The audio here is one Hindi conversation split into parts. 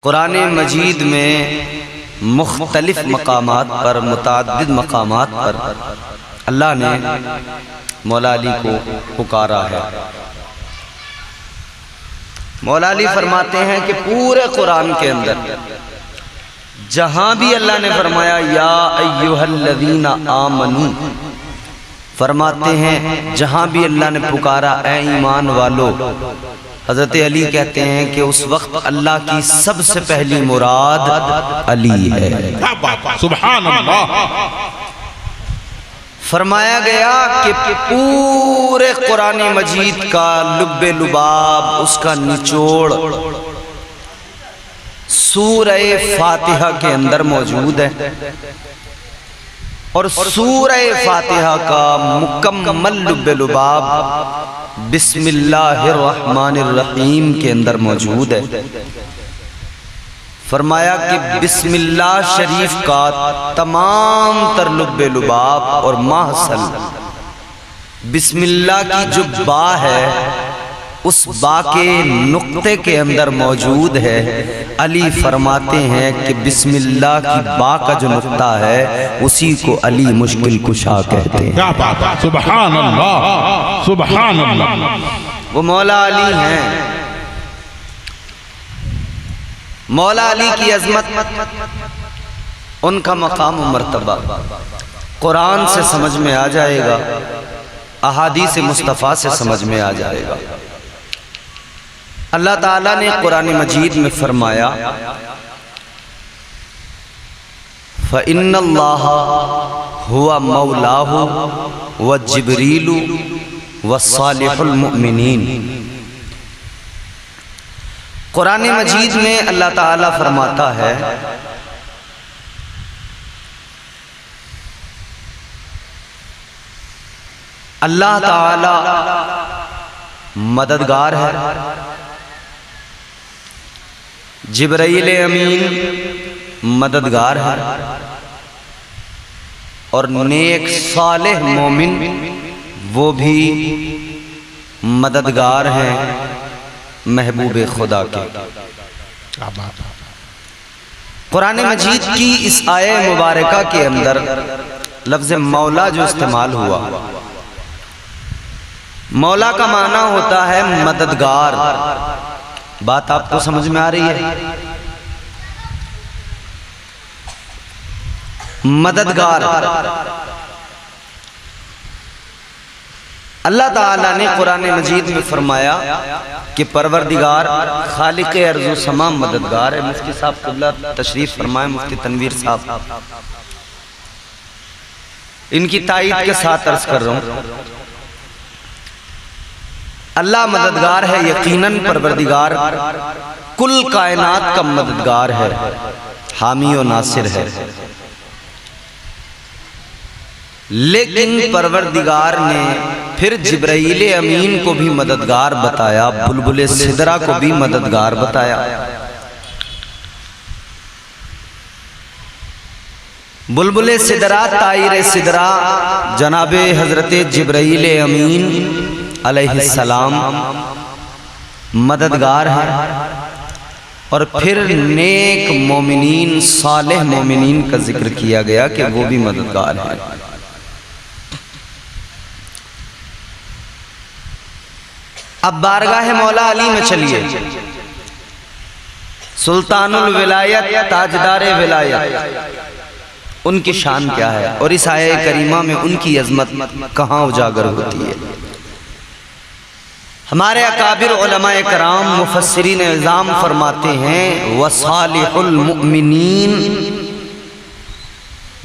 कुरान मजीद में मुख्तलिफ मकामात पर, मुताद्दिद मकामात पर अल्लाह ने मौला अली को पुकारा है। मौला अली फरमाते हैं कि पूरे कुरान के अंदर जहां भी अल्लाह ने फरमाया या अय्युहल्लज़ीना आमनू, फरमाते हैं जहां भी अल्लाह ने पुकारा ऐ ईमान वालो, हजरत अली कहते हैं कि उस वक्त अल्लाह की सबसे पहली मुराद अली है। सुभान अल्लाह। फरमाया गया कि पूरे कुरान मजीद का लुब्बे लुबाब, उसका निचोड़ सूरह फातिहा के अंदर मौजूद है और सूरह फातिहा का मुकम्मल लुब्बे लुबाब बिस्मिल्लाहिर्रहमानिर्रहीम के अंदर मौजूद है। फरमाया कि बिस्मिल्लाह शरीफ का तमाम तर लुब्बे लुबाब और माहसल बिस्मिल्लाह की जो बा है उस बा के नुक्ते के अंदर मौजूद है। अली फरमाते हैं कि बिस्मिल्लाह की बा का जो नुक्ता है उसी को अली मुश्किल कुशा कहते हैं। क्या बात है, सुभान अल्लाह, सुभान अल्लाह। वो मौला अली हैं। मौला अली की अजमत, उनका मकाम और मर्तबा कुरान से समझ में आ जाएगा, अहादीस मुस्तफ़ा से समझ में आ जाएगा। अल्लाह ताला ने कुरान मजीद में फरमाया फ़इन्नल्लाह हुवा मौलाहु व जिब्रीलु व सालिहुल मुमिनीन। कुरान मजीद में अल्लाह ताला फरमाता है अल्लाह ताला मददगार है, जिब्राईल अमीन मददगार है और नेक सालेह मोमिन वो भी मददगार हैं महबूब खुदा के। कुरान मजीद की इस आये मुबारका के अंदर लफ्ज़ मौला जो इस्तेमाल हुआ, मौला का माना होता है मददगार। बात आपको समझ में आ रही है? मददगार। अल्लाह ताला ने कुरान मजीद में फरमाया कि परवरदिगार खालिक अर्ज़ व समा मददगार है। मुफ्ती साहब क़िबला तशरीफ फरमाए, मुफ्ती तनवीर साहब, इनकी ताईद के साथ अर्ज कर रहा हूँ। अल्लाह मददगार है, यकीनन परवरदिगार कुल कायनात का मददगार है, हामी और नासिर है। लेकिन परवरदिगार ने फिर जिब्राईल अमीन को भी मददगार बताया, बुलबुल सिदरा को भी मददगार बताया। बुलबुल सिदरा, ताइर सिदरा जनाबे हजरत जिब्राईल अमीन अलैहिस्सलाम मददगार है और फिर नेक मोमिनीन, सालेह मोमिनीन का जिक्र किया गया कि वो भी मददगार है। अब बारगाह मौला अली में चलिए। सुल्तानुल विलायत, ताजदार विलायत, उनकी शान क्या है और इस आये करीमा में उनकी अजमत कहाँ उजागर होती है। हमारे अकाबिर उलमाए कराम मुफस्सिरीन इज़ाम फरमाते हैं वसालिहुल मुमिनीन।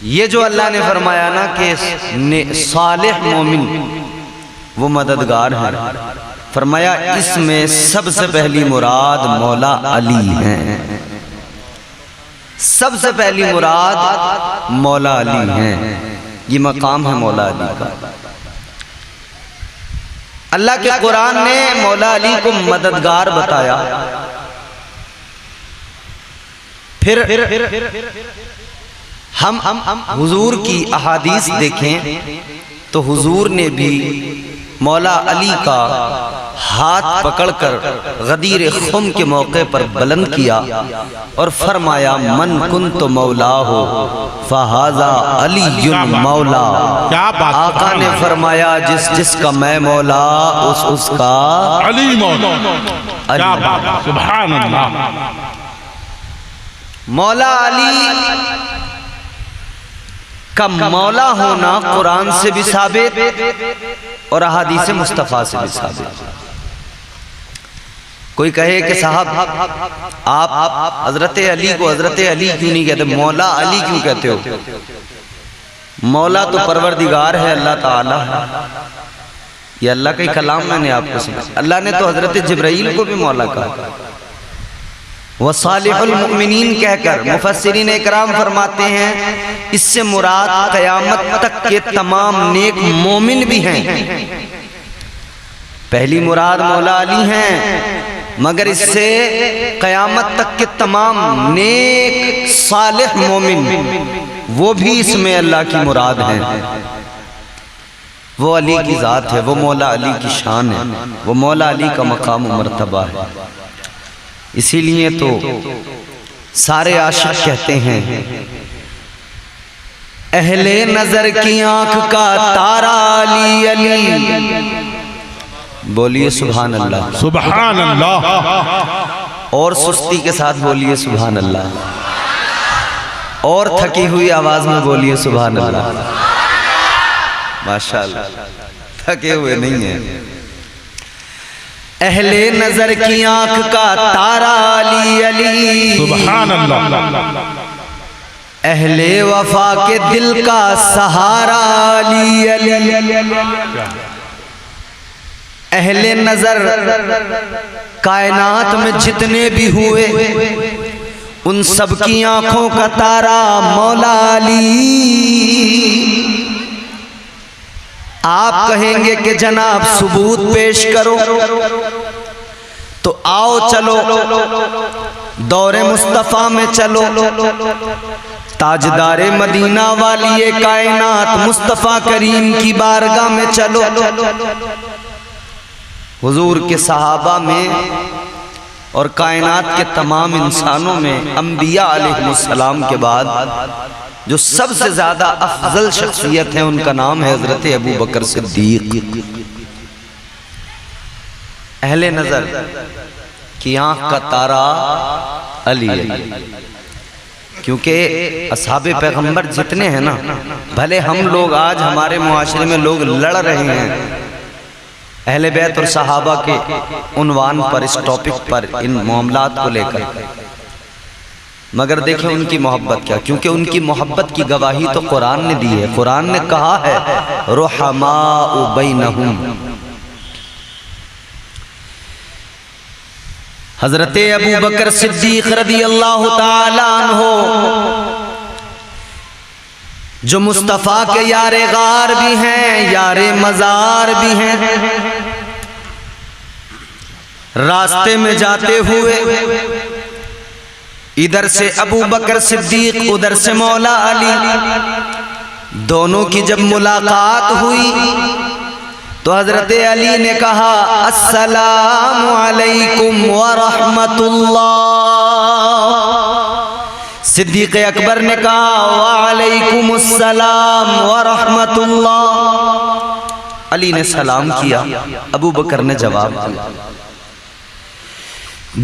ये जो अल्लाह ने फरमाया ना कि सालिह मोमिन वो मददगार है, फरमाया इसमें सबसे पहली मुराद मौला अली है। सबसे पहली मुराद मौला अली है। ये मकाम है मौला अली का। अल्लाह के कुरान ने मौला अली को मददगार बताया। फिर हम हुजूर की अहादीस देखें तो हुजूर ने भी मौला अली का हाथ पकड़कर गदीर खुम के मौके पर बुलंद किया और फरमाया मन कुंतु मौला हो फहाजा अलीयुन मौला। क्या बात। आका ने फरमाया जिसका मैं मौला उसका अली मौला। क्या बात। सुभान अल्लाह। मौला अली का मौला होना कुरान से भी साबित और अहादीस मुस्तफ़ा से भी साबित। कोई कहे कि साहब आप हजरत अली को हजरत अली क्यों नहीं कहते, मौला अली क्यों कहते हो? मौला तो परवरदिगार है, अल्लाह ताला है, ये अल्लाह का ही कलाम मैंने आपको सुना। अल्लाह ने तो हजरत जिब्राइल को भी मौला कहा, वसालिहुल मुमिनीन कहकर मुफस्सिरीन इकराम फरमाते हैं इससे मुराद क़यामत तक के तमाम नेक मोमिन भी हैं। पहली मुराद मौला अली हैं, मगर इससे क़यामत तक के तमाम नेक सालिह मोमिन वो भी इसमें अल्लाह की मुराद हैं। वो अली की ज़ात है, वो मौला अली की शान है, वो मौला अली का मकाम व मर्तबा है। इसीलिए तो सारे आशिक कहते हैं अहले नजर की आंख का तारा अली अली। बोलिए सुभान अल्लाह। सुभान अल्लाह। और सुस्ती के साथ बोलिए सुभान अल्लाह, और थकी हुई आवाज में बोलिए सुभान अल्लाह। माशाअल्लाह, थके हुए नहीं है। अहले नजर की आंख का तारा अली अली। सुभान अल्लाह। अहले वफा के दिल का सहारा अली अली। अहले नजर कायनात में जितने भी हुए उन सब की आंखों का तारा मौला अली। आप कहेंगे कि जनाब सबूत पेश करो, तो आओ चलो दौरे मुस्तफ़ा में चलो, ताजदारे मदीना वाली कायनात मुस्तफ़ा करीम की बारगाह में चलो। हुजूर के सहाबा में और कायनात के तमाम इंसानों में अंबिया अलैहिस्सलाम के बाद जो सबसे ज्यादा अफजल शख्सियत है उनका नाम है हजरत अबू बकर सिद्दीक। अहले नजर की आंख का तारा अली अली। क्योंकि असहाबे पैगंबर जितने हैं ना, भले हम लोग आज हमारे मुआशरे में लोग लड़ रहे हैं अहले बैत और सहाबा के उन्वान पर, इस टॉपिक पर, इन मामलात को लेकर, मगर देखें उनकी मोहब्बत क्या। क्योंकि उनकी मोहब्बत की गवाही तो कुरान ने दी है। कुरान ने कहा है रुहमाउ बैनहुम। हजरत अबू बकर सिद्दीक रदी अल्लाह ताला अन्हो जो मुस्तफ़ा के यारे गार भी हैं, यारे मजार भी हैं, रास्ते में जाते हुए इधर से अबू बकर सिद्दीक, उधर से मौला अली, दोनों की जब मुलाकात हुई तो हजरत अली ने कहा अस्सलामु अलैकुम व रहमतुल्लाह। सिद्दीक़ अकबर ने कहा वालेकुमुस्सलाम व रहमतुल्लाह। अली ने सलाम किया, अबू बकर ने जवाब दिया।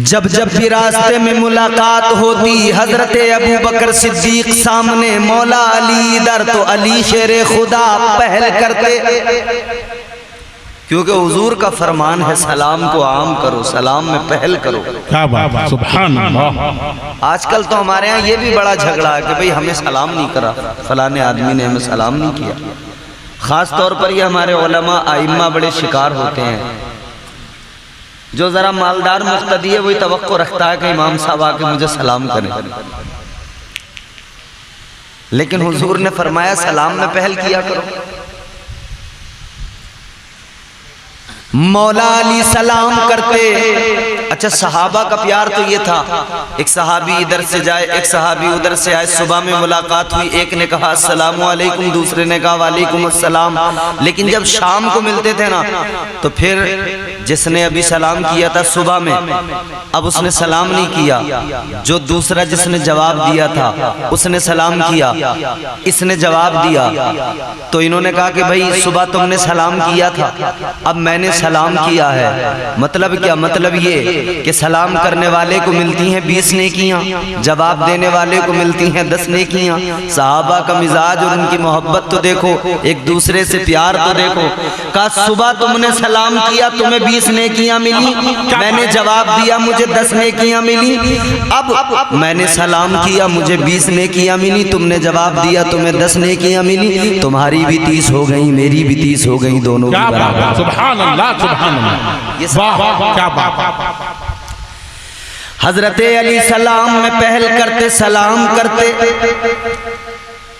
जब जब भी रास्ते में मुलाकात होती हजरत अबू बकर सिद्दीक सामने, मौला अली इधर, तो अली शेरे खुदा पहल करते, क्योंकि हुजूर का फरमान है सलाम को आम करो, सलाम में पहल करो। क्या बात है, सुभान अल्लाह। आजकल तो हमारे यहाँ ये भी बड़ा झगड़ा है कि भाई हमें सलाम नहीं करा, फलाने आदमी ने हमें सलाम नहीं किया। ख़ास तौर पर ये हमारे उलमा आइम्मा बड़े शिकार होते हैं। जो ज़रा मालदार मुक्तदी है वही तवक्को रखता है कि इमाम साहब आके मुझे सलाम करें, लेकिन हुजूर ने फरमाया सलाम में पहल किया करो। मौला अली सलाम करते, अच्छा, सहाबा का प्यार तो ये था, एक सहाबी इधर से जाए, एक सहाबी उधर से आए, सुबह में मुलाकात हुई, एक ने कहा अस्सलामु अलैकुम, दूसरे ने कहा वालेकुम अस्सलाम। लेकिन जब शाम को मिलते थे ना, तो फिर जिसने अभी सलाम किया था सुबह में, अब उसने सलाम नहीं किया, जो दूसरा जिसने जवाब दिया था उसने सलाम किया, इसने जवाब दिया। तो इन्होंने कहा कि भाई सुबह तुमने सलाम किया था, अब मैंने सलाम किया है। मतलब क्या? मतलब ये कि सलाम करने वाले को मिलती हैं 20 नेकियां, जवाब देने वाले को मिलती हैं 10 नेकियां। सहाबा का मिजाज और उनकी मोहब्बत तो देखो, एक दूसरे से प्यार तो देखो। कहा सुबह तुमने सलाम किया, तुम्हें 20 नेकियां मिली, मैंने जवाब दिया, मुझे 10 नेकियां मिली। अब मैंने सलाम किया, मुझे 20 नेकियां मिली, तुमने जवाब दिया, तुम्हें 10 नेकियां मिली। तुम्हारी भी 30 हो गई, मेरी भी 30 हो गई, दोनों की बराबर। सुभान अल्लाह, सुभान अल्लाह, ये वाह क्या बात। हजरत अली सलाम में पहल करते, सलाम करते,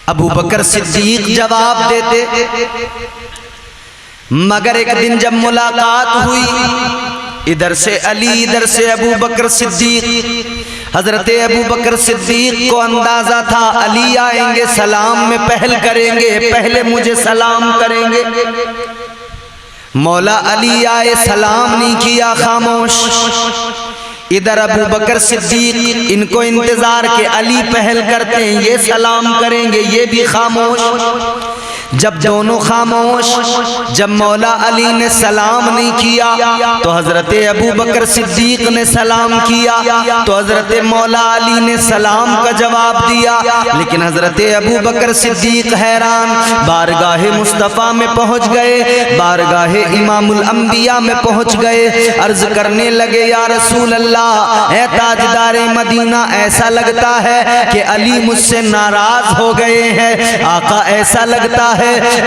अबू बकर सिद्दीक जवाब देते। मगर एक दिन जब मुलाकात हुई, इधर से अली, इधर से अबू बकर सिद्दीक, हजरत अबू बकर सिद्दीक को अंदाजा था अली आएंगे, सलाम में पहल करेंगे, पहले मुझे सलाम करेंगे। मौला अली आए, सलाम नहीं किया, खामोश। इधर अबू बकर सिद्दीक, इनको इंतजार के अली पहल करते हैं, ये सलाम करेंगे, ये भी खामोश। जब दोनों खामोश, जब मौला अली ने सलाम नहीं किया तो हजरत अबू बकर सिद्दीक ने सलाम किया, तो हजरत मौला अली ने सलाम का जवाब दिया। लेकिन हजरत अबू बकर सिद्दीक हैरान, बारगाहे मुस्तफ़ा में पहुंच गए, बारगाहे इमामुल अंबिया में पहुंच गए। अर्ज करने लगे, या रसूल अल्लाह, ए ताजदारे मदीना, ऐसा लगता है कि अली मुझसे नाराज हो गए हैं। आका, ऐसा लगता है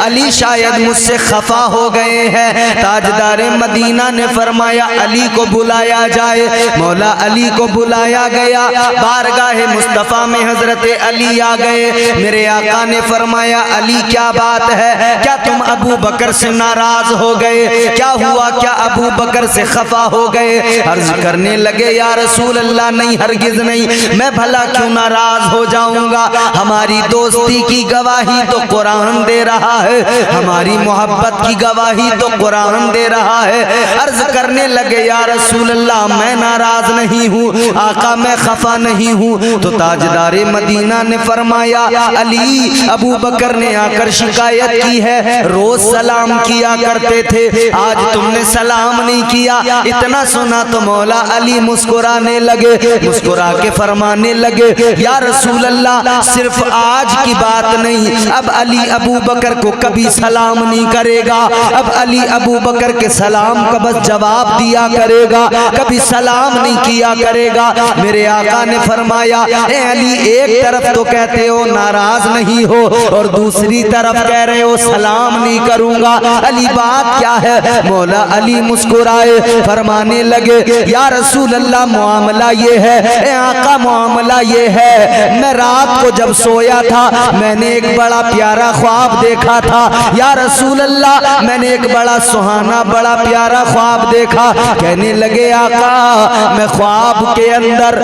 अली शायद मुझसे खफा हो गए हैं। ताजदारे मदीना ने फरमाया अली को बुलाया जाए। मौला अली को बुलाया गया, बारगाहे मुस्तफ़ा में हजरत अली आ गए। मेरे आका ने फरमाया अली क्या बात है, क्या तुम अबू बकर से नाराज हो गए, क्या हुआ, क्या अबू बकर से खफा हो गए? अर्ज करने लगे, या रसूल अल्लाह, नहीं, हरगिज नहीं, मैं भला क्यों नाराज हो जाऊंगा। हमारी दोस्ती की गवाही तो कुरान दे रहा है, हमारी मोहब्बत की गवाही तो कुरान दे रहा है। अर्ज करने लगे, या रसूल अल्लाह, मैं नाराज नहीं हूँ, आका मैं खफा नहीं हूँ। तो ताजदारे मदीना ने फरमाया अली, अबू बकर ने आकर शिकायत की है, रोज सलाम किया करते थे, आज तुमने सलाम नहीं किया। इतना सुना तो मौला अली मुस्कुराने लगे, मुस्कुरा के फरमाने लगे, या रसूल अल्लाह, सिर्फ आज की बात नहीं, अब अली अबू बकर को कभी सलाम नहीं करेगा, अब अली अबू बकर के सलाम का बस जवाब दिया करेगा, कभी सलाम नहीं किया करेगा। मेरे आका ने फरमाया, ए अली, एक तरफ तो कहते हो नाराज नहीं हो और दूसरी तरफ कह रहे हो सलाम नहीं करूंगा, अली बात क्या है? मौला अली मुस्कुराए, फरमाने लगे, या रसूल अल्लाह, मामला ये है, ए आका, मामला ये है, मैं रात को जब सोया था मैंने एक बड़ा प्यारा ख्वाब देखा था। या रसूल अल्लाह, मैंने एक बड़ा सुहाना, बड़ा प्यारा ख्वाब देखा। कहने लगे, आका, मैं ख्वाब के अंदर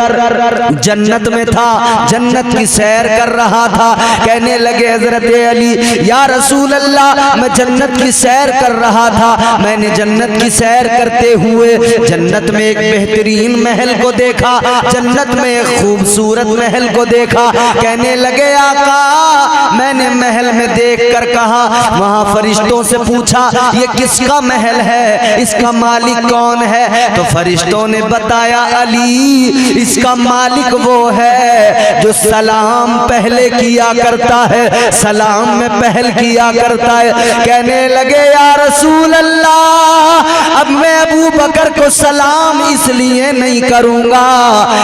जन्नत में था, जन्नत की सैर कर रहा था। कहने लगे हजरत अली, या रसूल अल्लाह, मैं जन्नत की सैर कर रहा था, मैंने जन्नत की सैर करते हुए जन्नत में एक बेहतरीन महल को देखा, जन्नत में एक खूबसूरत महल को देखा। कहने लगे, आका, मैंने महल में देखकर कहा, वहां फरिश्तों से पूछा, ये किसका महल है, इसका मालिक कौन है? तो फरिश्तों ने बताया, अली, इसका मालिक वो है जो सलाम पहले किया करता है, सलाम में पहल किया करता है। कहने लगे, या रसूल अल्लाह, अब मैं अबू बकर को सलाम इसलिए नहीं करूंगा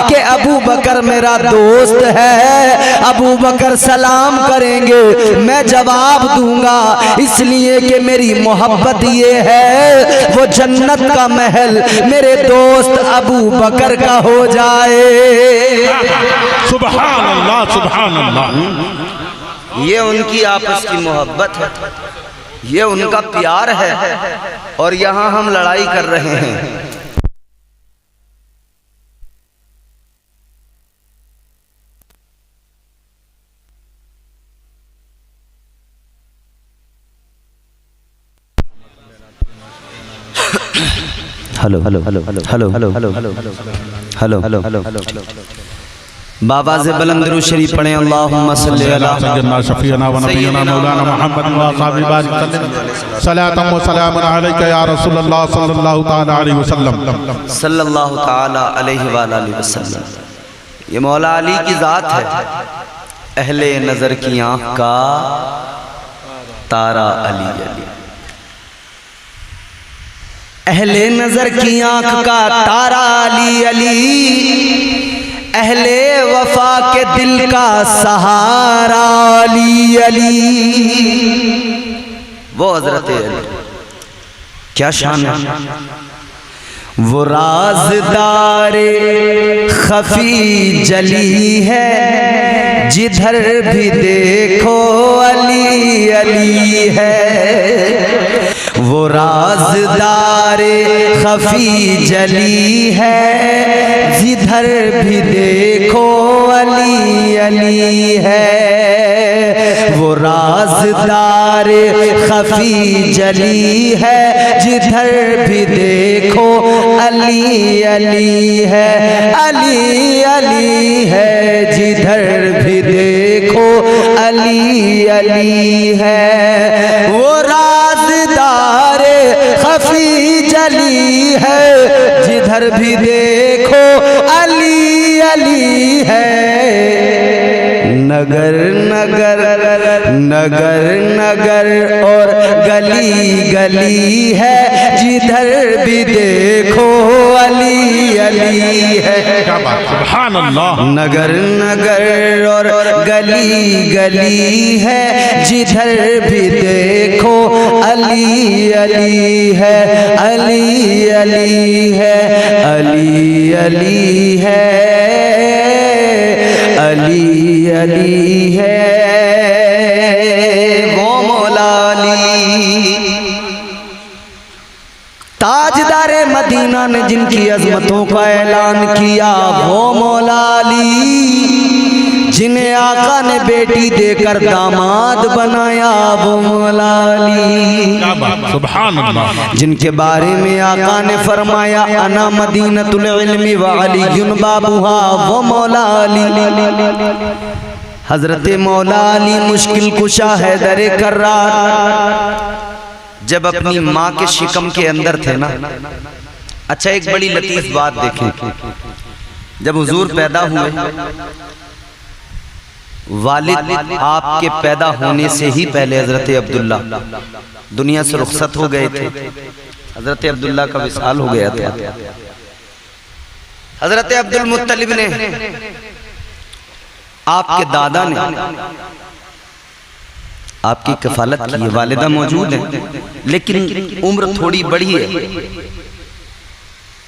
कि अबू बकर मेरा दोस्त है, अबू बकर सलाम करेंगे, मैं जवाब दूंगा, इसलिए कि मेरी मोहब्बत ये है वो जन्नत का महल मेरे दोस्त अबू बकर का हो जाए। सुभान अल्लाह, सुभान अल्लाह। ये उनकी आपस की मोहब्बत है, ये उनका प्यार है, और यहाँ हम लड़ाई कर रहे हैं। Hello hello hello hello hello hello hello hello hello बाबा से बुलंद दुरूद शरीफ पढ़ें। अल्लाहुम्मा सल्ली अला सय्यदना शफीअना व नबीना मौलाना मुहम्मद व असहाबी बारिक सल्लल्लाहु सलातम व सलामुन अलैका या रसूलल्लाह सल्लल्लाहु ताला अलैहि वसल्लम सल्लल्लाहु ताला अलैहि व आलिहि वसल्लम। ये मौला अली की ज़ात है, अहले नज़र की आँख का तारा अली अली। अहले नज़र की आँख का तारा अली अली, अहले वफा के दिल का सहारा अली अली। वो हजरत अली, क्या शान है। वो राज़दारे खफी जली है, जिधर भी देखो अली अली है। वो राज़दारे खफी जली है, जिधर भी देखो अली अली है। वो राज़दारे खफी जली है, जिधर भी देखो अली अली है। अली अली है, जिधर भी देखो अली अली है। वो राज़दारे खफी जली है, जिधर भी देखो अली अली है। नगर नगर नगर नगर और गली गली है, जिधर भी देखो अली अली है। सुभान अल्लाह। नगर नगर और गली गली है, जिधर भी देखो अली अली है। अली अली है, अली अली है, अली अली है। वो मौला अली ताजदारे मदीना ने जिनकी अजमतों का ऐलान किया, वो मौला अली जिन्हें आका ने बेटी देकर दामाद बनाया, वो मौला अली। सुभान अल्लाह। जिनके बारे में आका ने फरमाया अना मदीनतुल इल्मी व अलीयुन बाबुहा, वो मौला अली। हजरत मौला अली मुश्किल कुशा हैदर कर्रार जब अपनी माँ के शिकम के अंदर थे ना। अच्छा, एक बड़ी लतीफ बात देखें। जब हुजूर पैदा हुए, वालिद आपके पैदा होने से ही पहले हजरत अब्दुल्ला दुनिया से रुखसत हो गए थे। हजरत अब्दुल्ला का विसाल हो गया था। हजरत अब्दुल मुत्तलिब ने, आपके दादा ने आपकी कफालत की है। वालिदा मौजूद है, लेकिन उम्र थोड़ी बड़ी है,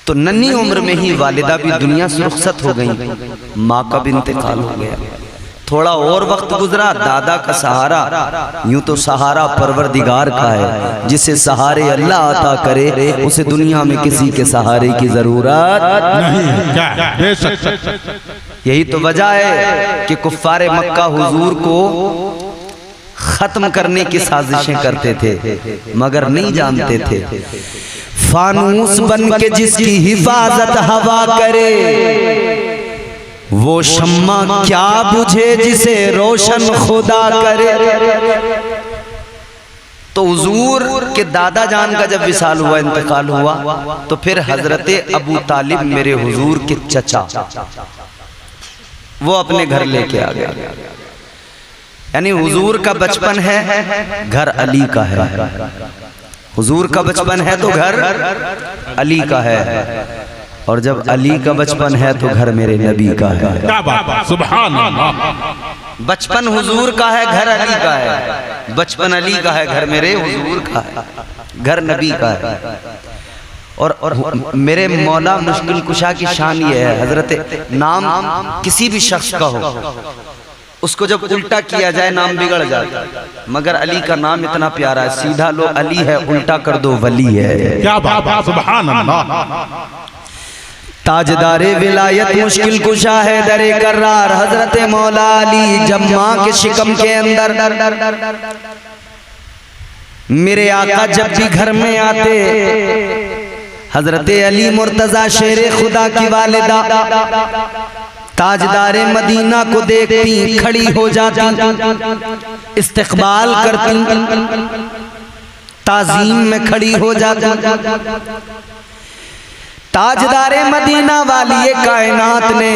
तो नन्ही उम्र में ही वालिदा भी दुनिया से रुखसत हो गई, माँ का भी इंतकाल हो गया। थोड़ा और वक्त गुजरा, दादा का सहारा, यूं तो सहारा परवरदिगार का है, जिसे सहारे अल्लाह अता करे, उसे दुनिया में किसी के सहारे की जरूरत नहीं। यही तो वजह है कि कुफ्फारे मक्का हुजूर को खत्म करने की साजिशें करते थे, मगर नहीं जानते थे फानूस बन के जिसकी हिफाजत हवा करे, वो शम्मा क्या बुझे जिसे रोशन खुदा करे। तो हुजूर के दादा जान का जब विसाल हुआ, इंतकाल हुआ, तो फिर हजरत अबू तालिब मेरे हुजूर के चचा, वो अपने घर लेके आ गया। यानी हुजूर का बचपन है, घर अली का है। हुजूर का बचपन है तो घर अली का है, और जब अली का बचपन है तो घर मेरे नबी का है। सुभान अल्लाह। बचपन हुजूर का है, घर अली का है। बचपन अली का है, घर मेरे हुजूर का है, घर नबी का है। और मेरे मौला मुश्किल कुशा की शान ये है, हजरत नाम किसी भी शख्स का हो, उसको जब उल्टा किया जाए नाम बिगड़ जाता है, मगर अली का नाम इतना प्यारा है, सीधा लो अली है, उल्टा कर दो वली है। क्या बात, सुभान अल्लाह। ताजदारे विलायत मुश्किल कुशा है दरे कर्रार हजरत मौला अली जब माँ के शिकम के अंदर मेरे आका जब भी घर में आते, हजरत अली मुर्तजा शेर खुदा की वालिदा ताजदारे मदीना को देखती खड़ी हो जाती, इस्तकबाल करती, ताजीम में खड़ी हो जाती। ताजदारे मदीना वाली कायनात ने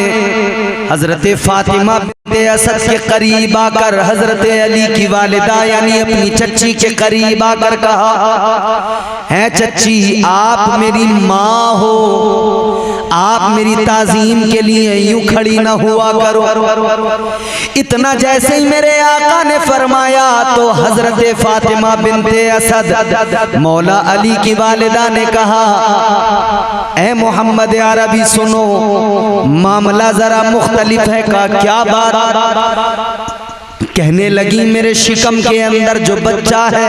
हजरत फातिमा बिन्ते असद के करीब आकर हजरत अली की वालिदा यानी अपनी चच्ची के करीब आकर कहा, है चच्ची आप मेरी माँ हो, आप मेरी ताजीम के लिए यूं खड़ी न हुआ करो। इतना जैसे ही मेरे आका ने फरमाया तो हजरत फातिमा बिन्ते असद मौला अली की वालिदा ने कहा, ए मोहम्मद अरबी सुनो, मामला जरा मुख्तलिफ है का क्या बात? कहने लगी मेरे शिकम के अंदर जो बच्चा है,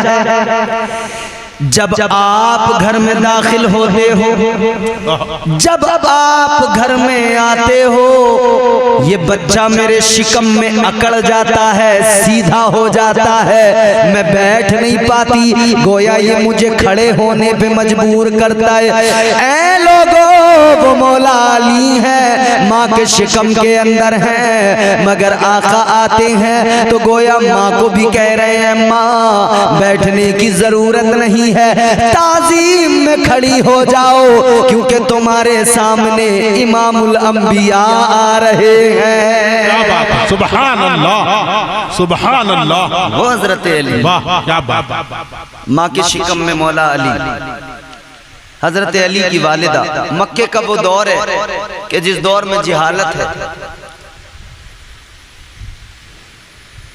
जब आप घर में दाखिल होते हो, जब आप घर में आते हो, ये बच्चा मेरे शिकम में अकड़ जाता है, सीधा हो जाता है, मैं बैठ नहीं पाती, गोया ये मुझे खड़े होने पे मजबूर करता है। ऐ लोगों, वो मौला अली है, माँ के शिकम के अंदर हैं, मगर आका आते हैं तो गोया माँ को भी कह रहे हैं माँ बैठने की जरूरत नहीं है, ताजीम में खड़ी हो जाओ, क्योंकि तुम्हारे सामने इमामुल अंबिया आ रहे हैं। क्या बात है, सुभान अल्लाह, सुभान अल्लाह। वो हजरत अली, वाह क्या बात। माँ के शिकम में मौला अली, हजरत अली की वालिदा। मक्के का वो दौर है कि जिस दौर में जहालत है,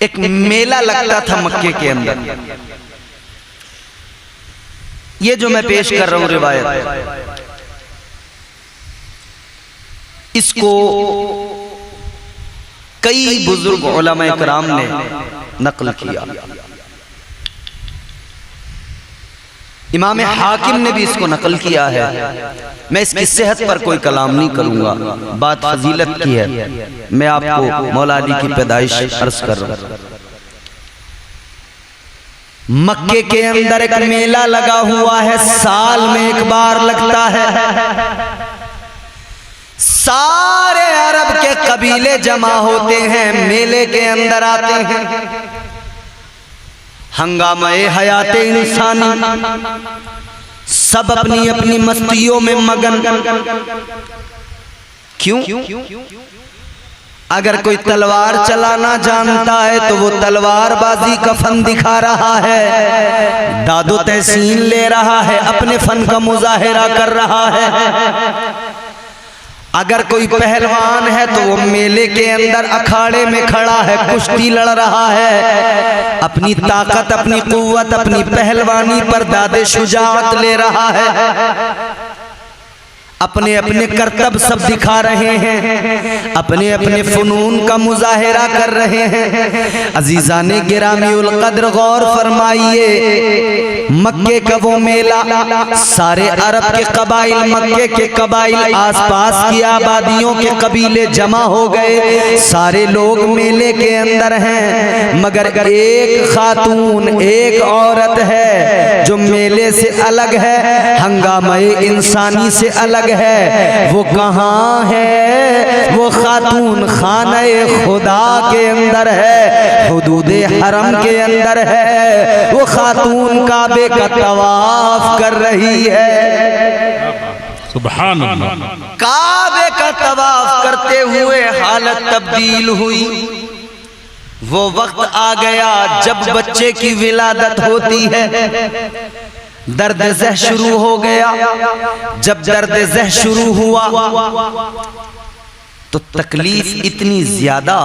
एक मेला लगता था मक्के के अंदर। ये जो मैं पेश कर रहा हूं रिवायत, इसको कई बुजुर्ग उलमा इकराम ने नकल किया। इमाम हाकिम ने भी इसको नकल किया है। मैं इसकी सेहत पर कोई कलाम नहीं करूंगा, बात फजीलत की है। मैं आपको मौला अली की पैदाइश अर्ज कर रहा हूं। मक्के के अंदर एक मेला लगा हुआ है, साल में एक बार लगता है। सारे अरब के कबीले जमा होते हैं, मेले के अंदर आते हैं। हंगामे हयाते इंसानी, सब अपनी अपनी मस्तियों में मगन। क्यों? अगर कोई तलवार चलाना जानता है तो वो तलवारबाजी का फन दिखा रहा है, दादो तहसीन ले रहा है, अपने फन का मुजाहिरा कर रहा है। अगर कोई पहलवान है तो वो मेले के अंदर अखाड़े में खड़ा है, कुश्ती लड़ रहा है, अपनी ताकत, अपनी कुव्वत, अपनी पहलवानी पर दादे शुजाअत ले रहा है। अपने अपने करतब सब दिखा रहे हैं, अपने अपने फनून का मुजाहिरा कर रहे हैं। अजीज़ाने गिरामी उल कद्र गौर फरमाइए, मक्के का वो मेला, सारे अरब के कबाइल, मक्के के कबाइल, आसपास की आबादियों के कबीले जमा हो गए। सारे लोग मेले के अंदर हैं, मगर एक खातून, एक औरत है जो मेले से अलग है, हंगामे इंसानी से अलग है। वो कहाँ है? वो खातून खाने खुदा के अंदर है, हुदूदे हरम के अंदर है। वो खातून काबे का तवाफ कर रही है। सुभान अल्लाह। काबे का तवाफ करते हुए हालत तब्दील हुई। वो वक्त आ गया जब बच्चे की विलादत होती है। दर्द ज़ह शुरू हो गया। जब दर्द ज़ह शुरू हुआ तो तकलीफ इतनी ज्यादा,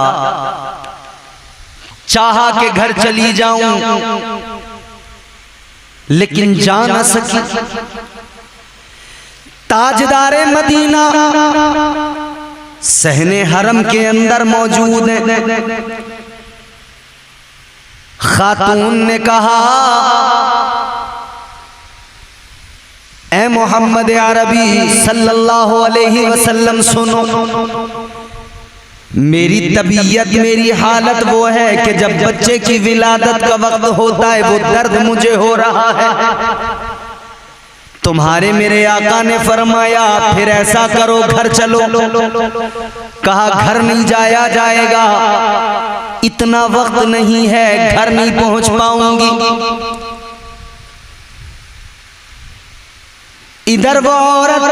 चाहा के घर चली जाऊं लेकिन जा न सकी। ताजदारे मदीना सहने हरम के अंदर मौजूद है। खातून ने कहा, ए मोहम्मद अरबी सल्लल्लाहु अलैहि वसल्लम सुनो, मेरी तबीयत, मेरी हालत वो है कि जब बच्चे की विलादत का वक्त होता है वो दर्द मुझे हो रहा है। तुम्हारे मेरे आका ने फरमाया फिर ऐसा करो घर चलो। कहा घर नहीं जाया जाएगा, इतना वक्त नहीं है, घर नहीं पहुंच पाऊंगी। इधर वो औरत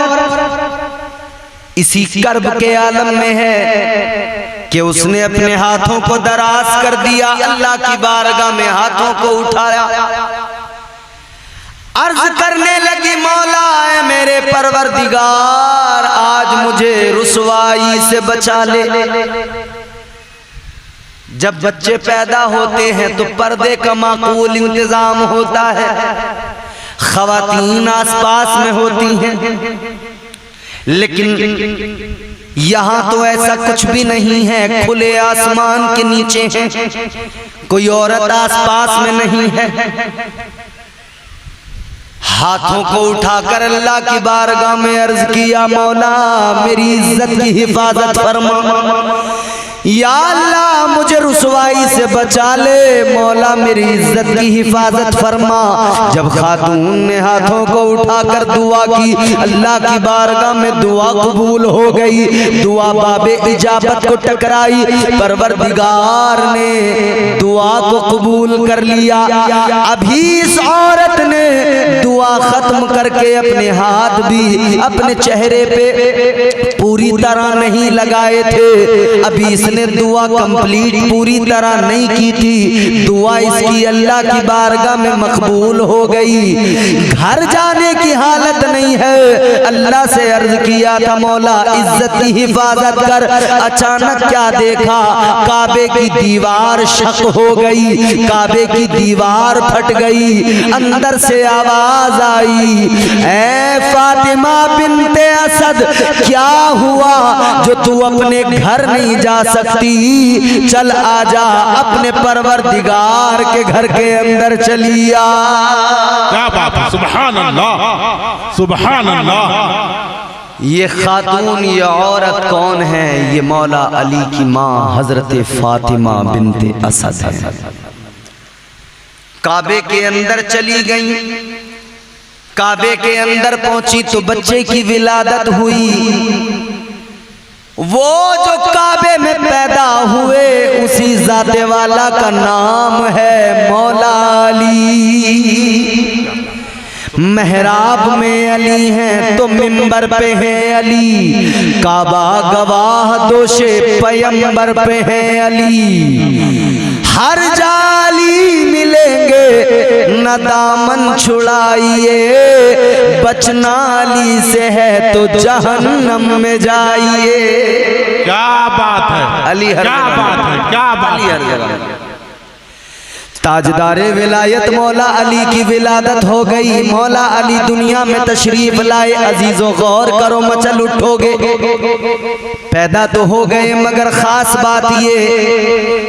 इसी कर्ब के आलम में है कि उसने अपने हाथों को दराज कर दिया, अल्लाह की बारगाह में हाथों को उठाया, अर्ज करने लगी मौला है मेरे परवरदिगार, आज मुझे रुसवाई से बचा ले। जब बच्चे पैदा होते हैं तो पर्दे का माकूल इंतजाम होता है, ख़वातीन आसपास में होती हैं, लेकिन यहाँ तो ऐसा कुछ भी नहीं है, खुले आसमान के नीचे हैं, कोई औरत आसपास में नहीं है। हाथों को उठाकर अल्लाह की बारगाह में अर्ज किया, मौला मेरी इज्जत की हिफाजत फरमा, या अल्लाह मुझे रुसवाई से बचा ले, मौला मेरी इज्जत की हिफाजत फरमा। जब खातून ने हाथों को उठाकर दुआ की, अल्लाह की बारगाह में दुआ कबूल हो गई, दुआ बाबे इजाबत को टकराई, परवरदिगार ने दुआ को कबूल कर लिया। अभी इस औरत ने दुआ खत्म करके अपने हाथ भी अपने चेहरे पे पूरी तरह नहीं लगाए थे, अभी इसने दुआ कंप्लीट पूरी तरह नहीं की थी, दुआ इसकी अल्लाह की बारगाह में मकबूल हो गई। घर जाने की हालत नहीं है, अल्लाह से अर्ज किया था मौला इज्जत की हिफाजत कर, अचानक क्या देखा, काबे की दीवार शक हो गई, काबे की दीवार फट गई, अंदर से आवाज आई, ऐ फातिमा बिन्ते असद क्या हुआ जो तू अपने घर नहीं जा सकती, चल आजा अपने परवरदिगार के घर के अंदर चलिया। क्या बात है, सुभान अल्लाह सुभान अल्लाह। ये खातून ये औरत कौन है? ये मौला अली की माँ हजरत फातिमा बिन्ते असद है। काबे के अंदर चली गई, काबे के अंदर पहुंची तो बच्चे की विलादत हुई। वो जो काबे में पैदा हुए उसी जाते वाला का नाम है मौला अली। महराब में अली हैं तो मिंबर पे हैं अली, काबा गवाह दोषे पैगंबर पे हैं अली। हर जाली मिलेंगे न दामन छुड़ाइए, बचना अली से है तो जहन्नम में जाइए। क्या बात है अली हर क्या बात है, क्या बात है। ताजदारे विलायत मौला अली की विलादत हो गई, मौला अली दुनिया में तशरीफ लाए। अजीजों गौर करो, मचल उठोगे, पैदा तो हो गए मगर खास बात ये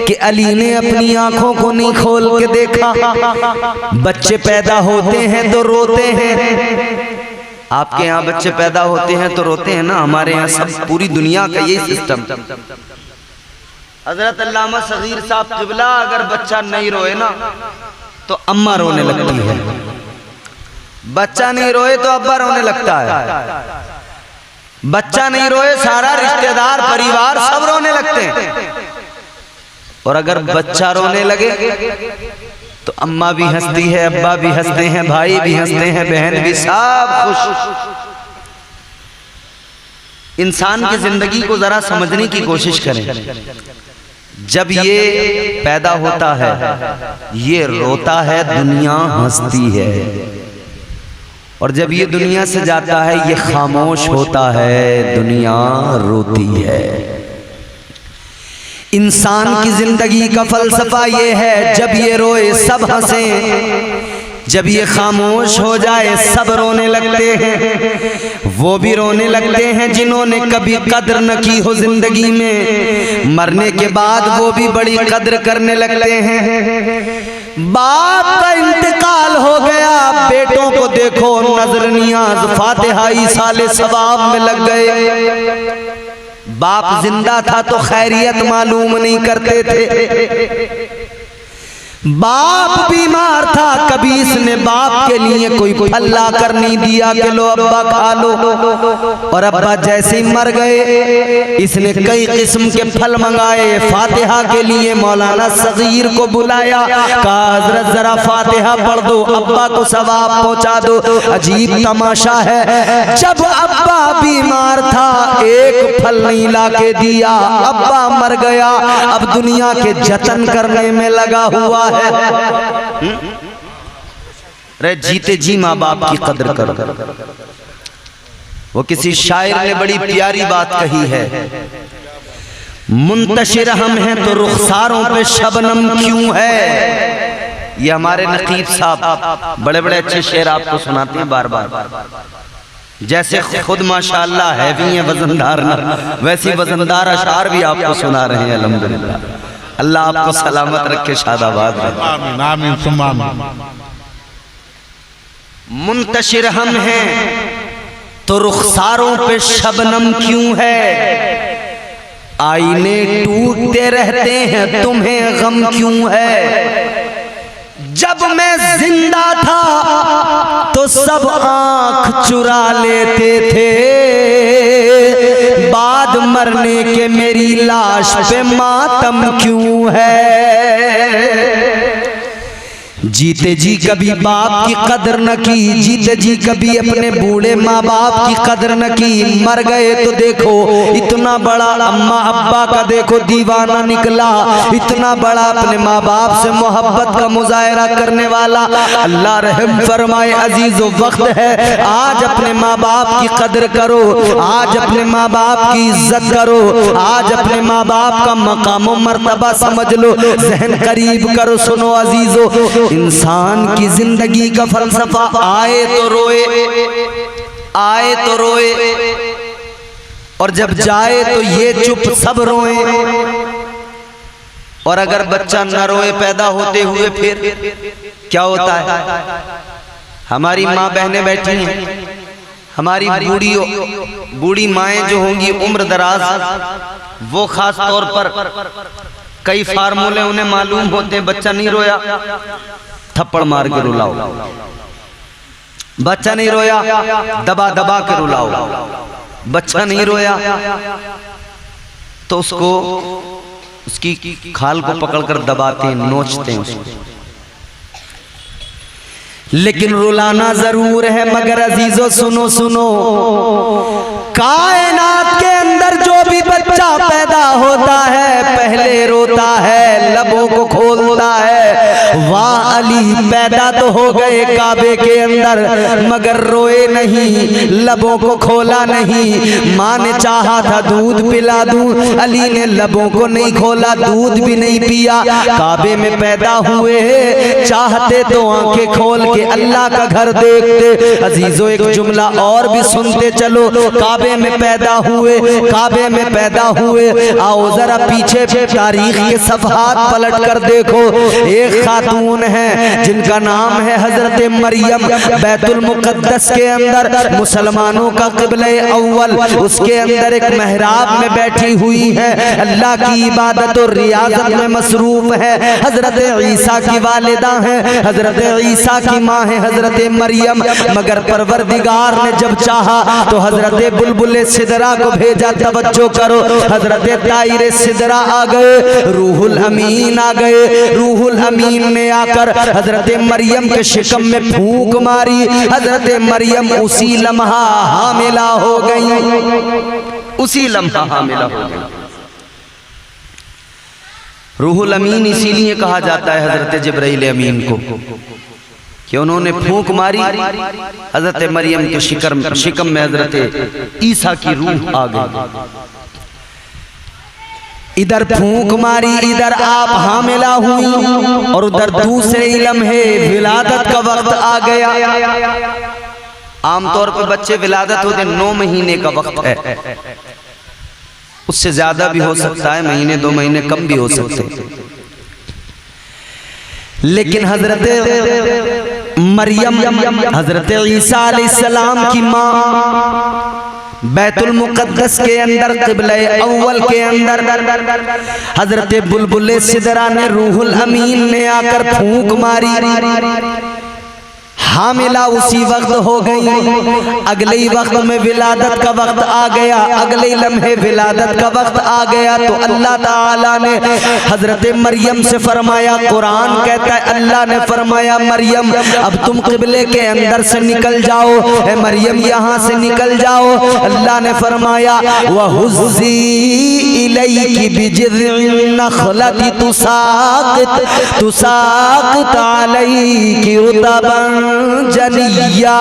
कि अली ने अपनी आंखों को नहीं खोल के देखा। बच्चे पैदा होते हैं तो रोते हैं, आपके यहाँ बच्चे पैदा होते हैं तो रोते हैं ना, हमारे यहाँ सब पूरी दुनिया का यही सिस्टम। हजरत अल्लामा सगीर साहब क़िबला अगर बच्चा नहीं रोए ना तो अम्मा रोने लगती है, बच्चा नहीं रोए तो अब्बा रोने लगता है, बच्चा नहीं रोए सारा रिश्तेदार परिवार सब रोने लगते हैं, और अगर बच्चा रोने लगे तो अम्मा भी हंसती है, अब्बा भी हंसते हैं, भाई भी हंसते हैं, बहन भी, सब खुश। इंसान की जिंदगी को जरा समझने की कोशिश करें। जब ये पैदा होता है, ये रोता है, दुनिया हंसती है, और जब ये दुनिया से जाता है ये खामोश होता है, दुनिया रोती है। इंसान की जिंदगी का फलसफा ये है, जब ये रोए सब हंसे, जब ये खामोश हो जाए सब रोने लगते हैं। वो भी रोने लगते हैं जिन्होंने कभी कद्र न की हो जिंदगी में, मरने के बाद वो भी बड़ी कद्र करने लगते हैं। बाप का इंतकाल हो गया, बेटों को देखो नजर नियाज फातिहाई साले सवाब में लग गए। बाप जिंदा था तो खैरियत मालूम नहीं करते थे, बाप बीमार था, कभी इसने बाप के लिए कोई फल ला कर नहीं दिया कि लो अब्बा खा लो। और अब्बा जैसे ही मर गए इसने कई किस्म के फल मंगाए। फातिहा के लिए मौलाना सगीर को बुलाया, कहा हजरत जरा फातिहा पढ़ दो, अब्बा को सवाब पहुंचा दो। अजीब तमाशा है, जब अब्बा बीमार था एक फल नहीं ला के दिया, अब्बा मर गया, अब दुनिया के जतन करने में लगा हुआ है। रे जीते जी माँ बाप की कदर करो। वो किसी शायर ने बड़ी प्यारी बात कही है, मुंतशिर हम हैं तो रुखसारों पे शबनम क्यों है। ये हमारे नकीब साहब बड़े बड़े अच्छे शेर आपको सुनाते हैं बार बार। जैसे खुद माशाअल्लाह है भी हैं वजनदार ना, वैसी वजनदार अशार भी आपको सुना रहे हैं। अल्हम्दुलिल्लाह, अल्लाह आपको सलामत रखे, शादाबाद रखे। आमीन आमीन सुम्मा आमीन। मुंतशिर हम हैं तो रुखसारों पे शबनम क्यों है, आईने टूटते रहते हैं तुम्हें गम क्यों है। जब मैं जिंदा था तो सब आंख चुरा लेते थे, बाद मरने के मेरी लाश पे मातम क्यों है। जीते जी कभी बाप की कदर न की, जीते जी कभी अपने बूढ़े माँ बाप की कदर न की, मर गए तो देखो इतना बड़ा अम्मा अब्बा का देखो दीवाना निकला, इतना बड़ा अपने माँ बाप से मोहब्बत का मुजाहरा करने वाला। अल्लाह रहम फरमाए अजीजो, वक्त है आज अपने माँ बाप की कदर करो, आज अपने माँ बाप की इज्जत करो, आज अपने माँ बाप का मकाम मर्तबा समझ लो, जहन करीब करो। सुनो अजीजो, इंसान की जिंदगी का फलसफा आए तो रोए, आए तो रोए, और जब जाए तो ये चुप सब रोए। और अगर बच्चा न रोए पैदा होते हुए फिर क्या होता है। हमारी माँ बहनें बैठी हैं, हमारी बूढ़ी माएँ जो होंगी उम्र दराज, वो खास तौर पर कई फार्मूले उन्हें मालूम होते हैं। बच्चा नहीं रोया, थप्पड़ मार के रुलाओ, बच्चा नहीं रोया, दबा दबा के रुलाओ, बच्चा नहीं रोया तो उसको उसकी खाल को पकड़कर दबाते हैं, नोचते हैं उसको। लेकिन रुलाना जरूर है, मगर अजीजों सुनो सुनो, कायनात के अंदर जो भी बच्चा पैदा होता है पहले रोता है, लबों को खोलता है। वाह अली पैदा तो हो गए काबे के अंदर, मगर रोए नहीं, लबों को खोला नहीं। माँ ने चाहा था दूध पिला दूं, अली ने लबों को नहीं खोला, दूध भी नहीं पिया। काबे में पैदा हुए, चाहते तो आंखें खोल के अल्लाह का घर देखते। अजीजों एक जुमला और भी सुनते चलो, काबे में पैदा हुए, काबे में पैदा हुए। आओ जरा पीछे तारीख के सफहात पलट कर देखो। एक खातून है जिनका नाम है हजरत मरियम, बैतुल मुकद्दस के अंदर मुसलमानों का क़िबले अव्वल, उसके अंदर एक मेहराब में बैठी हुई है, अल्लाह की इबादत और रियाजत में मसरूफ है। हजरत ईसा की वालिदा है, हजरत ईसा की माँ है हजरत मरियम। मगर परवरदिगार ने जब चाहा तो हजरत बुलबुल सिदरा को भेजा। तवज्जो करो, हजरत ताइर सिदरा आ गए, रूहुल अमीन आ गए। रूहुल अमीन ने आकर हजरत मरियम के शिकम में फूंक मारी। हजरत मरियम उसी लम्हा हामिला हो गई, उसी लम्हा हामिला हो गई। रूहुल अमीन इसीलिए कहा जाता है हजरत जिब्राइल अमीन को कि उन्होंने फूंक मारी, हजरत मरियम के शिकम में हजरत ईसा की रूह आ गई। इधर फूंक मारी, इधर आप हामिला हुई, और उधर दूसरे लम्हे विलादत का वक्त आ गया। आमतौर पर बच्चे विलादत होते 9 महीने का वक्त है, उससे ज्यादा भी हो सकता है, महीने 2 महीने कम भी हो सकते हैं। लेकिन हजरत मरियम, हजरत ईसा अलैहिस्सलाम की माँ बैतुल मुकद्दस के अंदर क़िबला अव्वल के अंदर हजरत बुलबुल सिदरा ने रूहुल अमीन ने आकर फूंक मारी, हामिला उसी वक्त हो गई। अगले ही वक्त में विलादत का वक्त आ गया, अगले लम्हे विलादत का वक्त आ गया तो अल्लाह ताला ने हजरत मरियम से फरमाया, कुरान कहता है अल्लाह ने फरमाया मरियम अब तुम क़िबले के अंदर से निकल जाओ, ए मरियम यहाँ से निकल जाओ। अल्लाह ने फरमाया वहुज़्ज़ी इलैकी बिजिज़्इन नख़लति तुसाक़ित अलैकी रुतबन जनिया।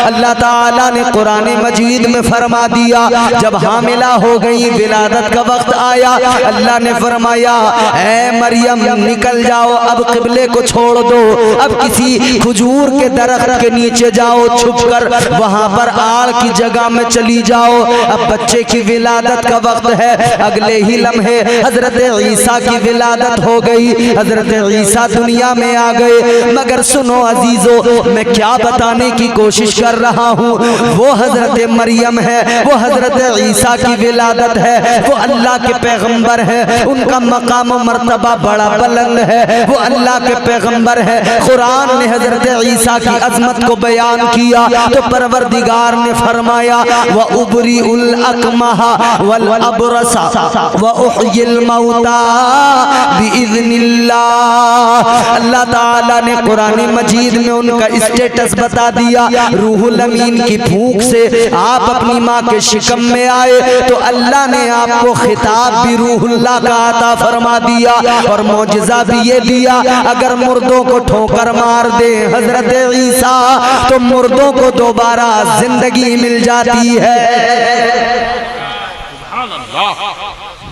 अल्लाह ताला ने कुरान मजीद में फरमा दिया, जब हामिला हो गई विलादत का वक्त आया, अल्लाह ने फरमाया ऐ मरियम निकल जाओ, अब क़िबले को छोड़ दो, अब किसी खजूर के दरख्त के नीचे जाओ, छुपकर वहां पर आड़ की जगह में चली जाओ। अब बच्चे की विलादत का वक्त है, अगले ही लम्हे हजरत ईसा की विलादत हो गई, हजरत ईसा दुनिया में आ गए। मगर सुनो अजीजों, मैं क्या बताने की कोशिश कर रहा हूँ, वो हजरत मरियम है, वो हजरत ईसा की विलादत है, वो अल्लाह के पैगंबर है, उनका मकाम व मर्तबा बड़ा बुलंद है, वो अल्लाह के पैगंबर है। कुरान ने हजरत ईसा की अजमत को बयान किया तो परवरदिगार ने फरमाया व उबरी उल अकमहा वल अबरसा व उहयिल मौता बिइज़्निल्लाह। अल्लाह ताला ने कुरान मजीद में उनका स्टेटस बता दिया, रूहुल अमीन की फूंक से आप अपनी माँ के शिकम में आए तो अल्लाह ने आपको खिताब भी रूहुल्लाह का अता फरमा दिया और मौजिज़ा भी ये दिया, अगर मुर्दों को ठोकर मार दे हजरत ईसा तो मुर्दों को दोबारा जिंदगी मिल जाती है।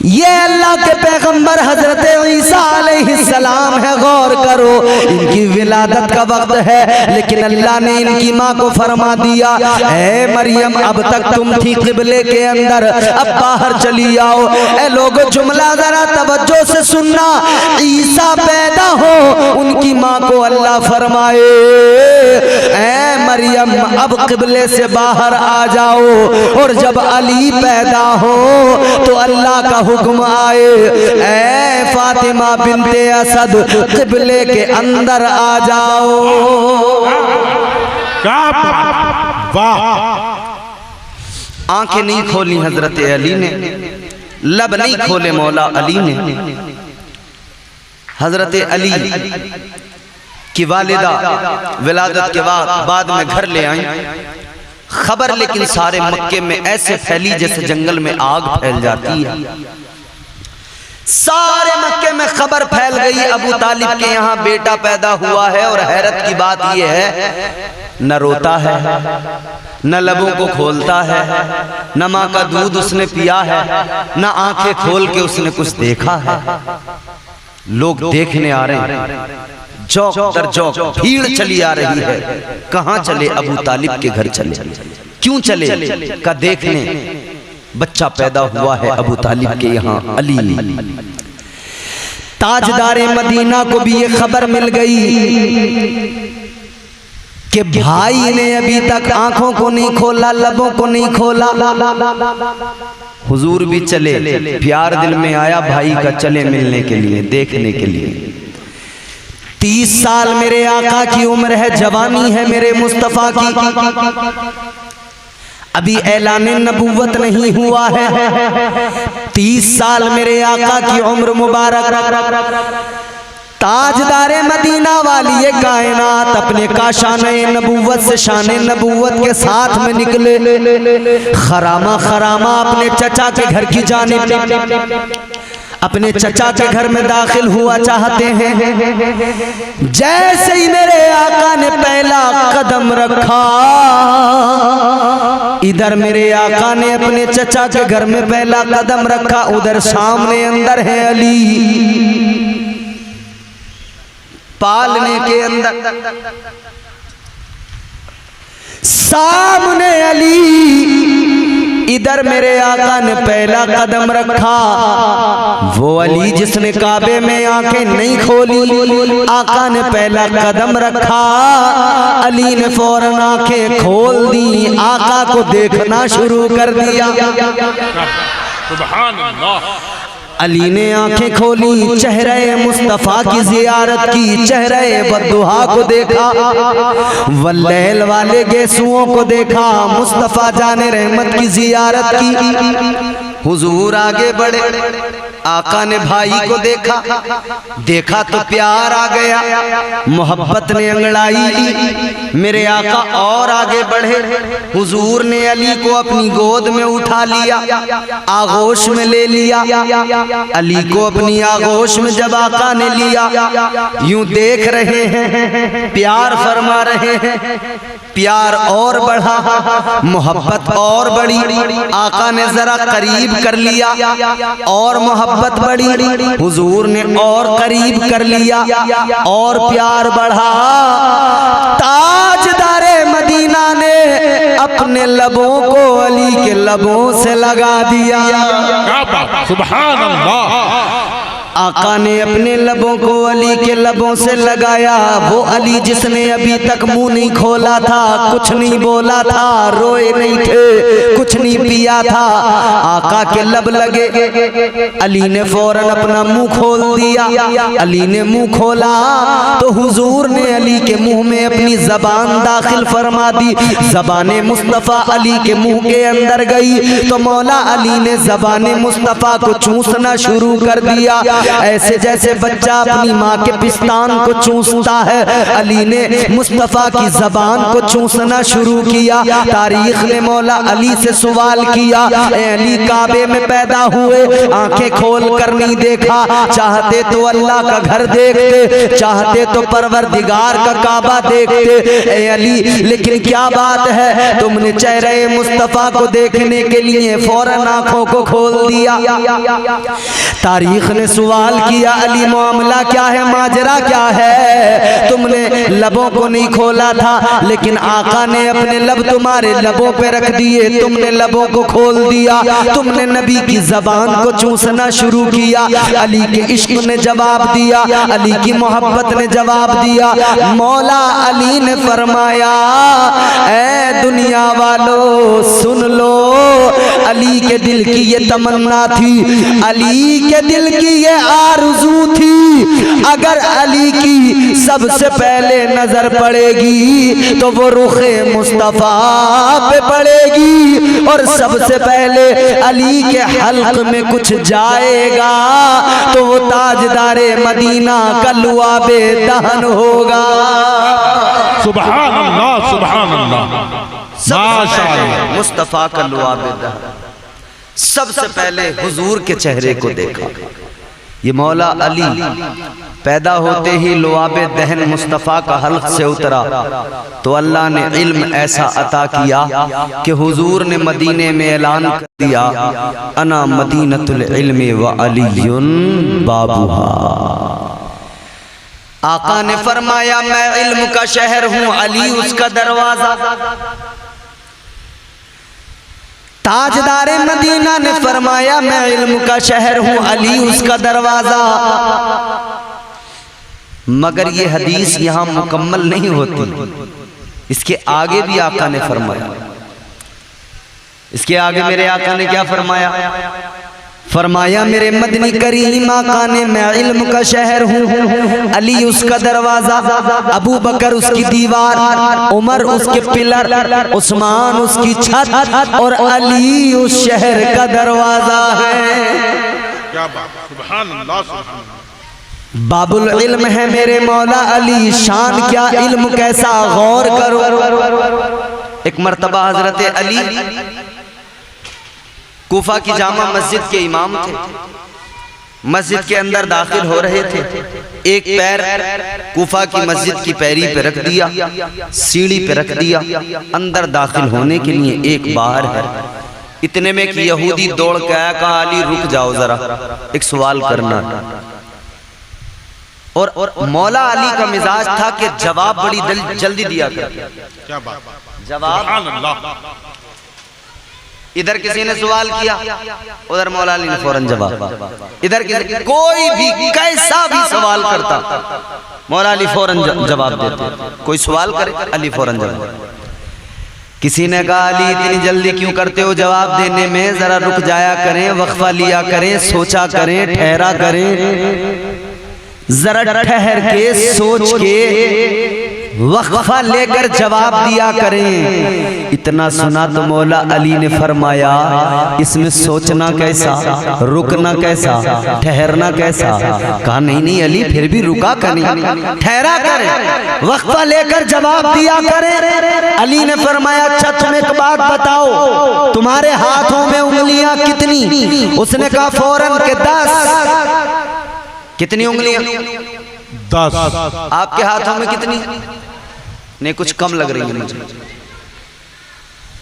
ये अल्लाह के पैगंबर हजरत ईसा अलैहिस्सलाम है। गौर करो, इनकी विलादत का वक्त है, लेकिन अल्लाह ने इनकी माँ को फरमा दिया ऐ मरियम अब तक तुम थी क़िबले के अंदर, अब बाहर चली आओ। ऐ लोगों जुमला जरा तवज्जो से सुनना, ईसा पैदा हो उनकी माँ को अल्लाह फरमाए ऐ मरियम अब क़िबले से बाहर आ जाओ, और जब अली पैदा हो तो अल्लाह का हुक्म आए ऐ फातिमा बिनते असद क़िबले के अंदर आ जाओ। आंखें नहीं खोली हजरत अली ने, लब नहीं खोले मौला अली ने। हजरत अली की वालिदा विलादत के बाद में घर ले आई, खबर लेकिन सारे मक्के में ऐसे फैली जैसे जंगल में आग फैल जाती है। सारे मक्के में खबर फैल गई अबू तालिब के यहाँ बेटा पैदा हुआ है, और हैरत की बात यह है न रोता है, न लबों को खोलता है, न माँ का दूध उसने पिया है, न आंखें खोल के उसने कुछ देखा है। लोग देखने आ रहे हैं, चौक दर चौक भीड़ चली आ रही है। कहाँ चले? अबू तालिब के घर चले। क्यों चले? का देखने बच्चा पैदा हुआ है अबू तालिब के यहाँ अली। ताजदारे मदीना को भी ये खबर मिल गई कि भाई ने अभी तक आंखों को नहीं खोला, लबों को नहीं खोला। हुजूर भी चले, प्यार दिल में आया भाई का, चले मिलने के लिए, देखने के लिए। 30 साल मेरे आका की उम्र है, जवानी है मेरे मुस्तफा की, अभी ऐलान नबूवत नहीं हुआ है। 30 साल मेरे आका की उम्र मुबारक। ताजदारे मदीना वाली ये कायनात अपने काशाने नबूवत से शाने नबूवत के साथ में निकले। खरामा खरामा अपने चचा के घर की जानिब, अपने चचा के घर में दाखिल हुआ चाहते हैं। जैसे ही मेरे आका ने पहला कदम रखा, इधर मेरे आका ने अपने चचा के घर में पहला कदम रखा, उधर सामने अंदर है अली, पालने के अंदर सामने अली, इधर मेरे आका ने पहला कदम रखा, वो अली जिसने काबे में आंखें नहीं खोली, आका ने पहला कदम रखा, अली ने फौरन आंखें खोल दी, आका को देखना शुरू कर दिया। सुभान अल्लाह। अली ने आंखें खोली, चेहरे मुस्तफ़ा की जियारत की, चेहरे बद्दुहा को देखा, वल्लैल वाले गेसुओं को देखा, मुस्तफ़ा जाने रहमत की जियारत की। हुजूर आगे बढ़े, आका ने भाई को देखा तो प्यार आ गया, मोहब्बत ने अंगड़ाई ली। मेरे आका और आगे बढ़े, हुजूर ने अली को अपनी गोद में उठा लिया, आगोश में ले लिया। अली को अपनी आगोश में जब आका ने लिया, यूं देख रहे हैं, प्यार फरमा रहे हैं, प्यार और बढ़ा, मोहब्बत और बढ़ी। आका ने जरा करीब कर लिया और मोहब्बत बढ़ी, हुजूर ने और करीब कर लिया और प्यार बढ़ा। ताजदारे मदीना ने अपने लबों को अली के लबों से लगा दिया। सुभान अल्लाह। आका ने अपने लबों को अली के लबों से लगाया। वो अली जिसने अभी तक मुंह नहीं खोला था, कुछ नहीं बोला था, रोए नहीं थे, कुछ नहीं पिया था, आका के लब लगे। अली ने फौरन अपना मुंह खोल दिया। अली ने मुंह खोला तो हुजूर ने अली के मुंह में अपनी जबान दाखिल फरमा दी। जबाने मुस्तफ़ा अली के मुंह के अंदर गई तो मौला अली ने जबाने मुस्तफ़ा को चूसना शुरू कर दिया, ऐसे जैसे बच्चा अपनी माँ के पिस्तान को चूसता है। अली ने मुस्तफ़ा की जबान को चूसना शुरू किया। तारीख ने मौला अली से सवाल किया, ए अली काबे में पैदा हुए, आंखें खोल कर नहीं देखा, चाहते तो अल्लाह का घर देखते, चाहते तो परवरदिगार का काबा देखते, ए अली लेकिन क्या बात है तुमने चेहरे मुस्तफ़ा को देखने के लिए फौरन आंखों को खोल दिया। तारीख ने सवाल किया, अली मामला क्या है, माजरा क्या है, तुमने लबों को नहीं खोला था लेकिन आका ने अपने लब तुम्हारे लबों पे रख दिए, तुमने लबों को खोल दिया, तुमने नबी की जबान को चूसना शुरू किया। अली के इश्क ने जवाब दिया, अली की मोहब्बत ने जवाब दिया। मौला अली ने फरमाया, ऐ दुनिया वालों सुन लो, अली के दिल की ये तमन्ना थी, अली के दिल की ये आरज़ू थी, अगर अली की सबसे पहले नजर पड़ेगी तो वो रुखे मुस्तफ़ा पे पड़ेगी और सबसे पहले अली के हल्क में कुछ जाएगा तो वो ताजदारे मदीना का लुआबे दहन होगा। सुभान अल्लाह, सुभान अल्लाह, माशाअल्लाह। मुस्तफ़ा का लुआबे दहन, सबसे पहले हुजूर के चेहरे को देखा। ये मौला अली पैदा होते ही लुआबे दहन मुस्तफ़ा का हल्क से उतरा तो अल्लाह ने इल्म ऐसा अता किया कि हुजूर ने मदीने में ऐलान कर दिया, अना मदीनतुल इल्मी व अलीयुन बाबुहा। आका ने फरमाया, मैं इल्म का शहर हूँ, अली उसका दरवाजा। ताजदारे मदीना ने फरमाया, मैं इल्म का शहर हूँ, अली उसका दरवाजा। मगर ये हदीस यहाँ मुकम्मल नहीं होती, इसके आगे भी आका ने फरमाया। इसके आगे मेरे आका ने क्या फरमाया? फरमाया, मेरे मदनी करीम आका ने मैं इल्म का शहर हूँ, अली उसका दरवाजा, अबू बकर उसकी दीवार, उमर उसके पिलर, उस्मान उसकी छत और अली उस शहर का दरवाजा है। क्या बात, सुभान अल्लाह, सुभान अल्लाह। बाबुल इल्म है मेरे मौला अली, शान क्या इल्म कैसा गौर करो। एक मर्तबा हजरत अली कूफा की जामा मस्जिद के इमाम थे, मस्जिद के अंदर दाखिल हो रहे थे। एक पैर कूफा की मस्जिद की पैरी पे रख दिया, सीढ़ी पे रख दिया, अंदर दाखिल होने के लिए एक बाहर है। इतने में कि यहूदी दौड़ के आया, कहा अली रुक जाओ जरा, एक सवाल करना। और मौला अली का मिजाज था कि जवाब बड़ी जल्दी दिया कर। क्या बात, जवाब इधर किसी ने सवाल किया, उधर मौला अली ने फौरन जवाब। इधर किसी कोई भी कैसा भी सवाल करता, मौला अली फौरन जवाब देते। कोई सवाल करे, अली फौरन जवाब। किसी ने कहा, अली इतनी जल्दी क्यों करते हो जवाब देने में, जरा रुक जाया करें, वक्फा लिया करें, सोचा करें, ठहरा करें, जरा ठहर के सोच के वक्फा लेकर जवाब दिया करें। इतना सुना तो मौला अली ने फरमाया, इसमें सोचना कैसा, रुकना कैसा, ठहरना कैसा। कहा नहीं नहीं अली, फिर भी रुका करें, ठहरा करें, वक्फा लेकर जवाब दिया करें। अली ने फरमाया, अच्छा तुम एक बात बताओ, तुम्हारे हाथों में उंगलियां कितनी? उसने कहा फौरन के 10। कितनी उंगलियां? 10। आपके हाथों में कितनी? नहीं, कुछ कम लग रही है मुझे,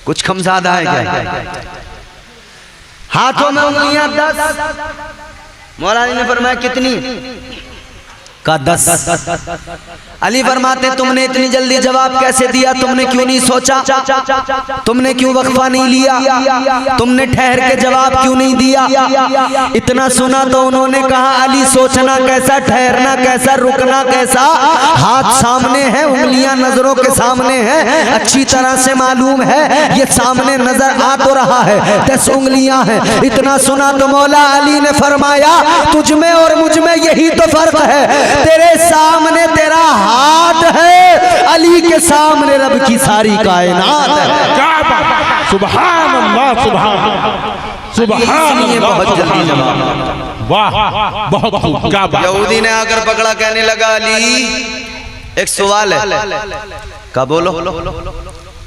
कुछ कम ज्यादा है क्या? हाथों में उंगलियां 10। मौला अली ने फरमाया कितनी? का 10। अली फरमाते, तुमने इतनी जल्दी जवाब कैसे दिया? तुमने क्यों नहीं सोचा? तुमने क्यों वक्फा नहीं लिया? तुमने ठहर के जवाब क्यों नहीं दिया? इतना सुना तो उन्होंने कहा, अली सोचना कैसा, ठहरना कैसा, रुकना कैसा? हाथ सामने है, उंगलियां नजरों के सामने है, अच्छी तरह से मालूम है, ये सामने नजर आ तो रहा है 10 उंगलियां हैं। इतना सुना तो मौला अली ने फरमाया, तुझ में और मुझ में यही तो फर्क है, तेरे सामने तेरा हाथ है, अली के सामने रब की सारी कायनात है। क्या बात, सुभान अल्लाह, सुभान अल्लाह। बहुत जल्दी जवाब, वाह, बहुत खूब, क्या बात। यहूदी ने आकर पकड़ा, कहने लगा, अली एक सवाल है। का बोलो।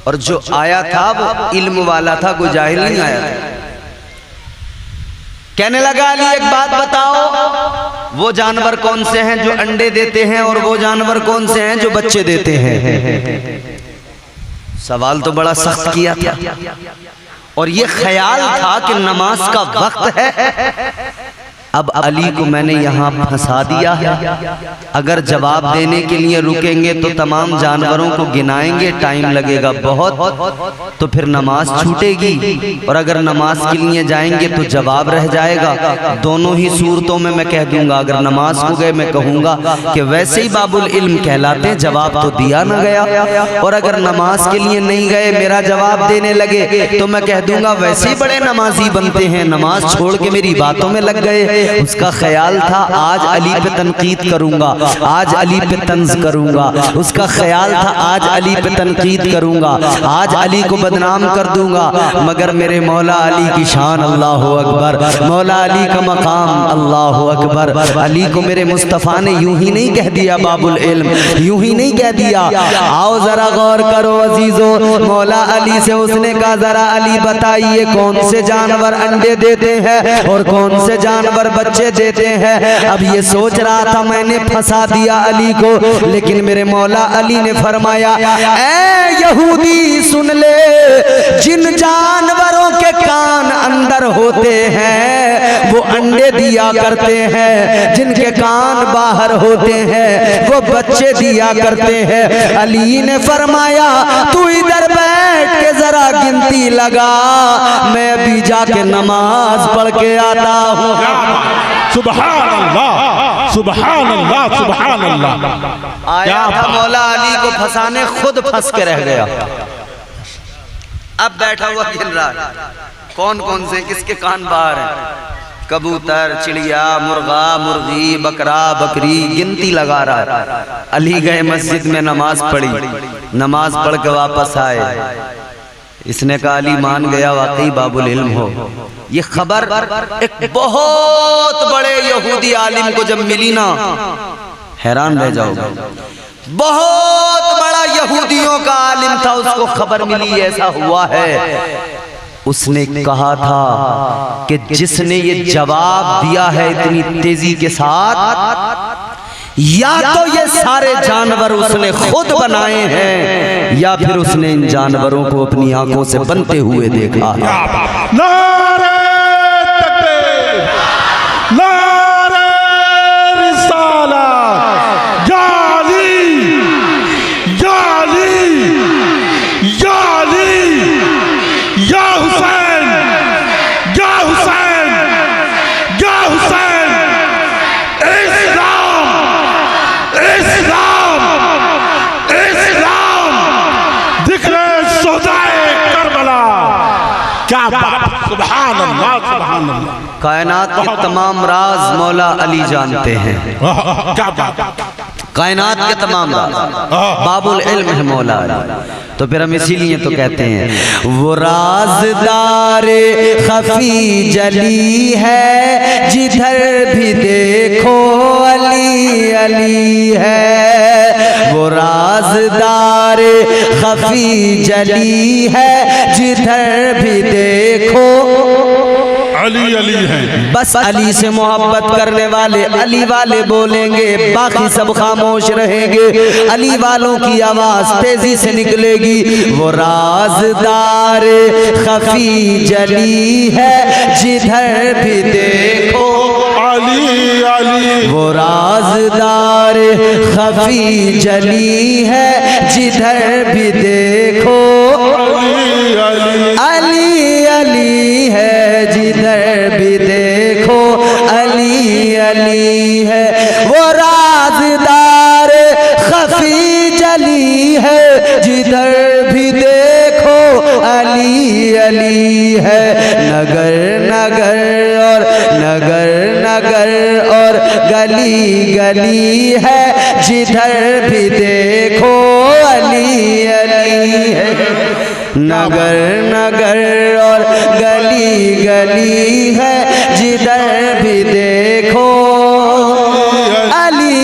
और जो आया था वो इल्म वाला था, कोई जाहिल नहीं आया था। कहने लगा, अली एक बात बताओ, वो जानवर कौन से हैं जो अंडे देते हैं, और वो जानवर कौन से हैं जो बच्चे देते हैं? सवाल तो बड़ा सख्त किया था, और ये ख्याल था कि नमाज का वक्त है। अब अली को मैंने यहाँ फंसा दिया है, अगर जवाब देने के लिए रुकेंगे तो तमाम जानवरों को गिनाएंगे, टाइम लगेगा बहुत, तो फिर नमाज छूटेगी, और अगर नमाज के लिए जाएंगे तो जवाब रह जाएगा। दोनों ही सूरतों में मैं कह दूंगा, अगर नमाज को गए मैं कहूँगा कि वैसे ही बाबुल इल्म कहलाते हैं, जवाब तो दिया ना गया, और अगर नमाज के लिए नहीं गए, मेरा जवाब देने लगे, तो मैं कह दूंगा वैसे ही बड़े नमाजी बनते हैं, नमाज छोड़ के मेरी बातों में लग गए। उसका ख्याल था आज अली पे तनकीद करूंगा, आज अली पे तंज करूंगा। उसका ख्याल था आज अली पे तनकीद करूंगा, आज अली को बदनाम कर दूंगा। मगर मेरे मौला अली की शान अल्लाह अकबर, मौला अली का मकाम अल्लाह अकबर। अली को मेरे मुस्तफ़ा ने यूं ही नहीं कह दिया बाबुल इल्म, यूं ही नहीं कह दिया। आओ जरा गौर करो अजीजों, मौला अली से उसने कहा, जरा अली बताइए कौन से जानवर अंडे देते हैं और कौन से जानवर बच्चे देते हैं। अब ये सोच रहा था मैंने फंसा दिया अली को, लेकिन मेरे मौला अली ने फरमाया, ऐ यहूदी सुन ले, जिन जानवरों के कान अंदर होते हैं वो अंडे दिया करते हैं, जिनके कान बाहर होते हैं वो बच्चे दिया करते हैं। अली ने फरमाया, तू इधर बैठ के जरा गिनती लगा, मैं अभी जाके नमाज पढ़ के आता हूँ। सुभान अल्लाह, सुभान अल्लाह, सुभान अल्लाह। आया था मौला अली को फंसाने, खुद फंस के रह गया। अब बैठा हुआ गिन रहा है कौन कौन से किसके कान बाहर है, कबूतर, चिड़िया, मुर्गा, मुर्गी, बकरा, बकरी, गिनती लगा रहा है। अली गए मस्जिद में, नमाज पढ़ी, नमाज पढ़ के वापस आए। इसने कहा अली मान गया वाकई बाबुल इल्म हो। ये खबर एक बहुत बड़े यहूदी आलिम को जब मिली ना, हैरान रह जाओगे। बहुत बड़ा यहूदियों का आलिम था, उसको खबर मिली ऐसा हुआ है। उसने कहा था कि जिसने ये जवाब दिया है इतनी तेजी के साथ, या तो ये सारे जानवर उसने खुद बनाए हैं, या फिर उसने इन जानवरों को अपनी आंखों से बनते हुए देखा है। नारे तकबीर, नारे रिसालत, या अली, या अली, या अली, या हुसैन, सुभान अल्लाह, सुभान अल्लाह। कायनात के तमाम राज मौला अली जानते हैं। क्या बात, कायनात के तमाम राज बाबुल इल्म है मौला अली। तो फिर हम इसीलिए तो कहते हैं वो राजदार खफी जली है, जिधर भी देखो अली अली है। वो राजदार खफी जली है, जिधर भी देखो अली अली है। बस अली से मोहब्बत करने वाले अली वाले बोलेंगे, बाकी सब खामोश रहेंगे। अली वालों की आवाज तेजी से निकलेगी। वो राजदार खफी जली है, जिधर भी देखो अली अली। वो राजदार खफी जली है, जिधर भी देखो अली अली। अली अली है, जिधर भी देखो अली अली है। वो राजदार खफी जली है, जिधर भी देखो अली अली है। नगर नगर और नगर नगर और गली गली है, जिधर भी देखो अली अली है। नगर नगर और गली गली है, जिधर भी देखो अली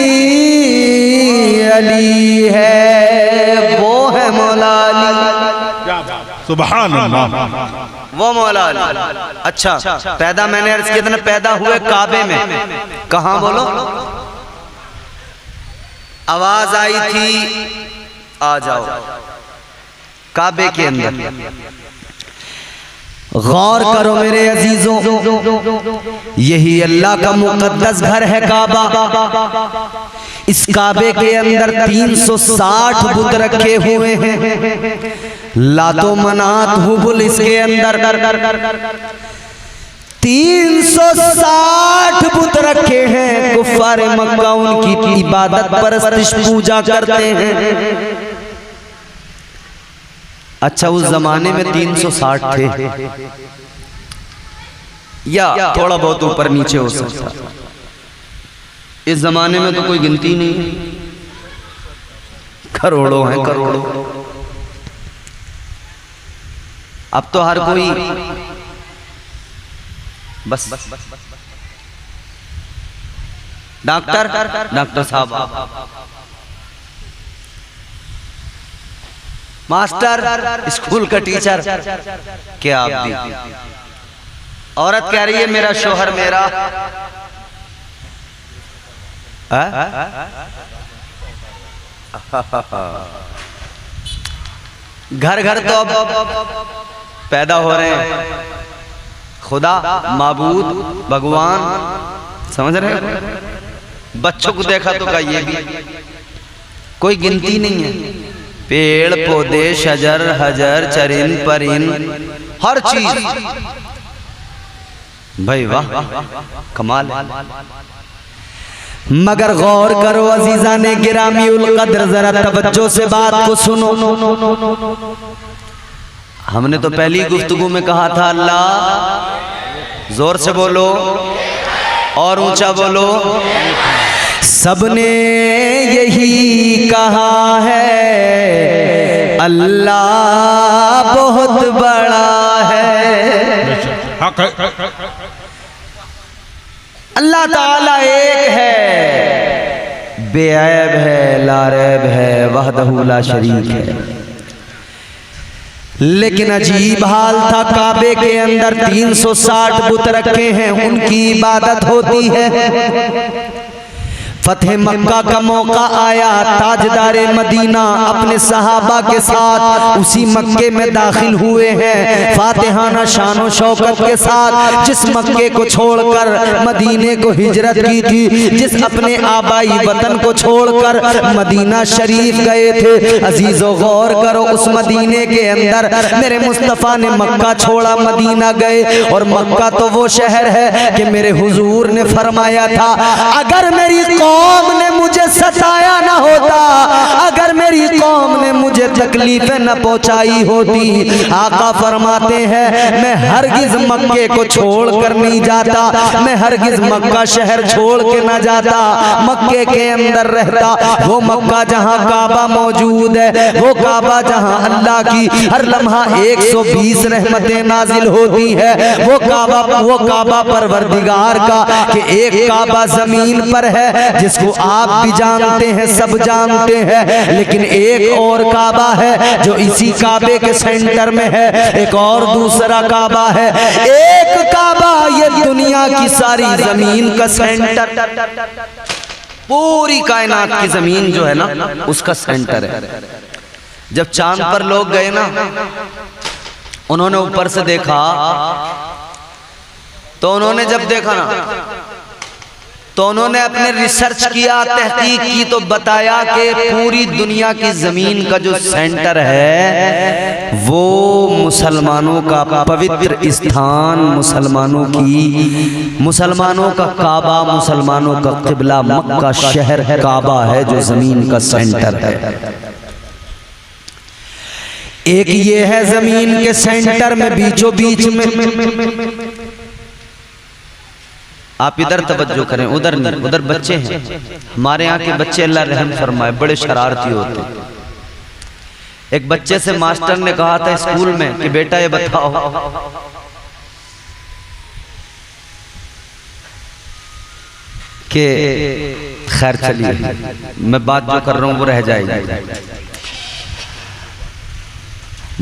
अली है। वो है मौला अली, सुभान अल्लाह। वो मौला अली। अच्छा, पैदा मैंने अर्ज किया था ना, पैदा हुए काबे में। कहाँ बोलो? आवाज आई थी आ जाओ, काबे के अंदर। गौर करो मेरे अजीजों, यही अल्लाह का मुकद्दस घर है काबा। इस काबे के अंदर 360 बुत रखे हुए हैं। लातो मनात हुबुल इसके अंदर 360 बुत रखे हैं। कुफार मक्का उनकी इबादत परस्तिश पूजा करते हैं। अच्छा, उस जमाने में 360 थे या थोड़ा बहुत ऊपर नीचे हो सकता। इस जमाने में तो कोई गिनती नहीं, करोड़ों हैं करोड़ों। अब तो हर कोई बस डॉक्टर साहब, मास्टर, स्कूल का टीचर, क्या आप भी। औरत कह रही है मेरा शोहर मेरा घर घर तो अब पैदा हो रहे हैं। खुदा माबूद भगवान, समझ रहे हो? बच्चों को देखा तो का ये भी कोई गिनती नहीं है। पेड़ पौधे शजर हजर चरिन परिन हर चीज, भाई वाह कमाल। मगर गौर करो अजीजा ने गिरामी उल कद्र, जरा तवज्जो से बात को सुनो। हमने तो पहली गुफ्तगू में कहा था अल्लाह, जोर से बोलो और ऊंचा बोलो। सबने यही कहा है अल्लाह बहुत बड़ा है। अल्लाह ताला एक है, बेऐब है, लारैब है, वहदहू ला शरीक है। लेकिन अजीब हाल था, काबे के अंदर 360 बुत रखे हैं, उनकी इबादत होती है। फतेह मक्का का मौका आया, ताजदारे मदीना अपने सहाबा के साथ उसी मक्के में दाखिल हुए हैं, फातिहाना शानो शौकत के साथ। जिस मक्के को छोड़कर मदीने को हिजरत की थी, जिस अपने आबाई वतन को छोड़कर मदीना शरीफ गए थे। अजीजो गौर करो, उस मदीने के अंदर मेरे मुस्तफ़ा ने मक्का छोड़ा, मदीना गए। और मक्का तो वो शहर है कि मेरे हुजूर ने फरमाया था, अगर मेरी कौम ने मुझे सताया ना होता, अगर मेरी कौम ने मुझे तकलीफें न पहुंचाई होती। आका फरमाते हैं मैं हरगिज मक्के को छोड़ कर नहीं जाता, मैं हरगिज मक्का शहर छोड़ के ना जाता, मक्के के अंदर रहता। वो मक्का जहां काबा मौजूद है, वो काबा जहां अल्लाह की हर लम्हा 120 रहमतें नाजिल होती है, वो काबा परवरदिगार का कि एक काबा जमीन पर है जिसको आप भी जानते हैं, सब जानते हैं, लेकिन एक और काबा है जो इसी काबे के सेंटर में है, एक और दूसरा काबा है। एक काबा ये दुनिया की सारी जमीन का सेंटर, पूरी कायनात की जमीन जो है ना उसका सेंटर है। जब चांद पर लोग गए ना, उन्होंने ऊपर से देखा, तो उन्होंने जब देखा ना तो उन्होंने अपने रिसर्च किया, तहकीक की, तो बताया कि पूरी दुनिया की जमीन का जो सेंटर है वो मुसलमानों का पवित्र स्थान, मुसलमानों का काबा, मुसलमानों का किबला मक्का शहर काबा है जो जमीन का सेंटर है। एक ये है जमीन के सेंटर में, बीचों बीच में। आप इधर तवज्जो करें, उधर नहीं, उधर बच्चे हैं। हमारे यहाँ के बच्चे अल्लाह रहम फरमाए बड़े शरारती होते हैं। एक बच्चे से मास्टर ने कहा था स्कूल में कि बेटा ये बताओ कि खैर चलिए मैं बात जो कर रहा हूं वो रह जाएगी।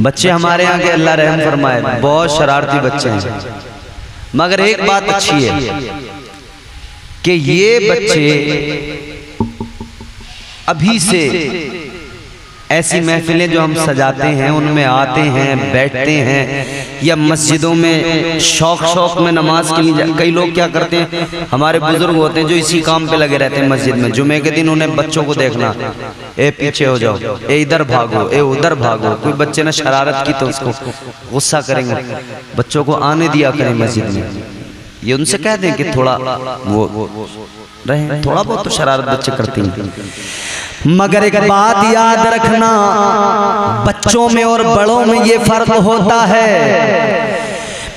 बच्चे हमारे यहाँ के अल्लाह रहम फरमाए बहुत शरारती बच्चे हैं, मगर एक बात अच्छी है कि ये बच्चे अभी से ऐसी महफिलें जो हम सजाते हैं उनमें आते हैं, बैठते हैं, या मस्जिदों में शौक में नमाज के लिए। कई लोग क्या करते हैं, हमारे बुजुर्ग होते हैं जो इसी काम पे लगे रहते हैं मस्जिद में। जुमे के दिन उन्हें बच्चों को देखना, ए पीछे हो जाओ, ए इधर भागो, ए उधर भागो। कोई बच्चे ने शरारत की तो उसको गुस्सा करेंगे। बच्चों को आने दिया करें मस्जिद में, ये उनसे कह दें कि थोड़ा वो रहे, थोड़ा बहुत तो शरारत बच्चे करते हैं। मगर एक बात याद रखना, बच्चों में और बड़ों में ये फर्क होता है।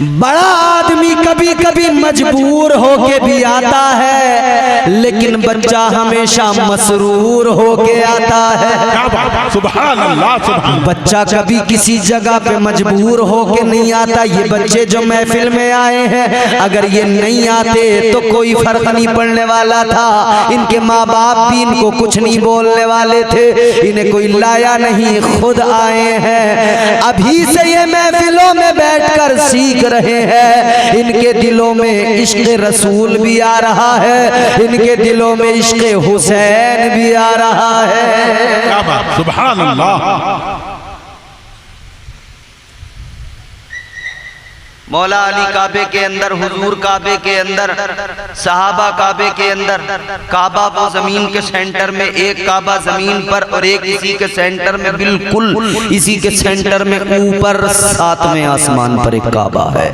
बड़ा आदमी कभी कभी मजबूर होके भी आता है, लेकिन बच्चा हमेशा मसरूर होके आता है। सुभान अल्लाह, सुभान। बच्चा कभी किसी जगह पे मजबूर होके नहीं आता। ये बच्चे जो महफिल में आए हैं, अगर ये नहीं आते तो कोई फर्क नहीं पड़ने वाला था। इनके माँ बाप भी इनको कुछ नहीं बोलने वाले थे, इन्हें कोई लाया नहीं, खुद आए हैं। अभी से ये महफिलों में बैठकर सीख रहे हैं। इनके दिलों में इश्क रसूल भी आ रहा है, इनके दिलों में इश्क हुसैन भी आ रहा है। क्या बात, सुभान अल्लाह। मौला अली काबे के अंदर, हुजूर काबे के अंदर, सहाबा काबे के अंदर। काबा वो जमीन के सेंटर में, एक काबा जमीन पर और एक इसी के सेंटर में, बिल्कुल इसी के सेंटर में ऊपर 7वें आसमान पर एक काबा है।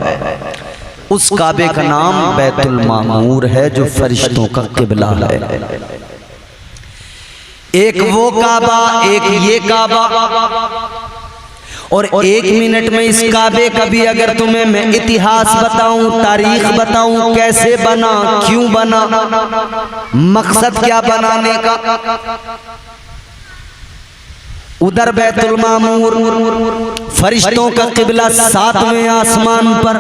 उस काबे का नाम बैतुल मामूर है जो फरिश्तों का किबला है। एक वो काबा, एक ये काबा। और 1 मिनट में इस काबे का भी अगर तुम्हें मैं इतिहास बताऊं, तारीख बताऊं, कैसे बना, क्यों बना, मकसद क्या बनाने का। उधर बैतुल मामूर, फरिश्तों का किबला 7वें आसमान पर।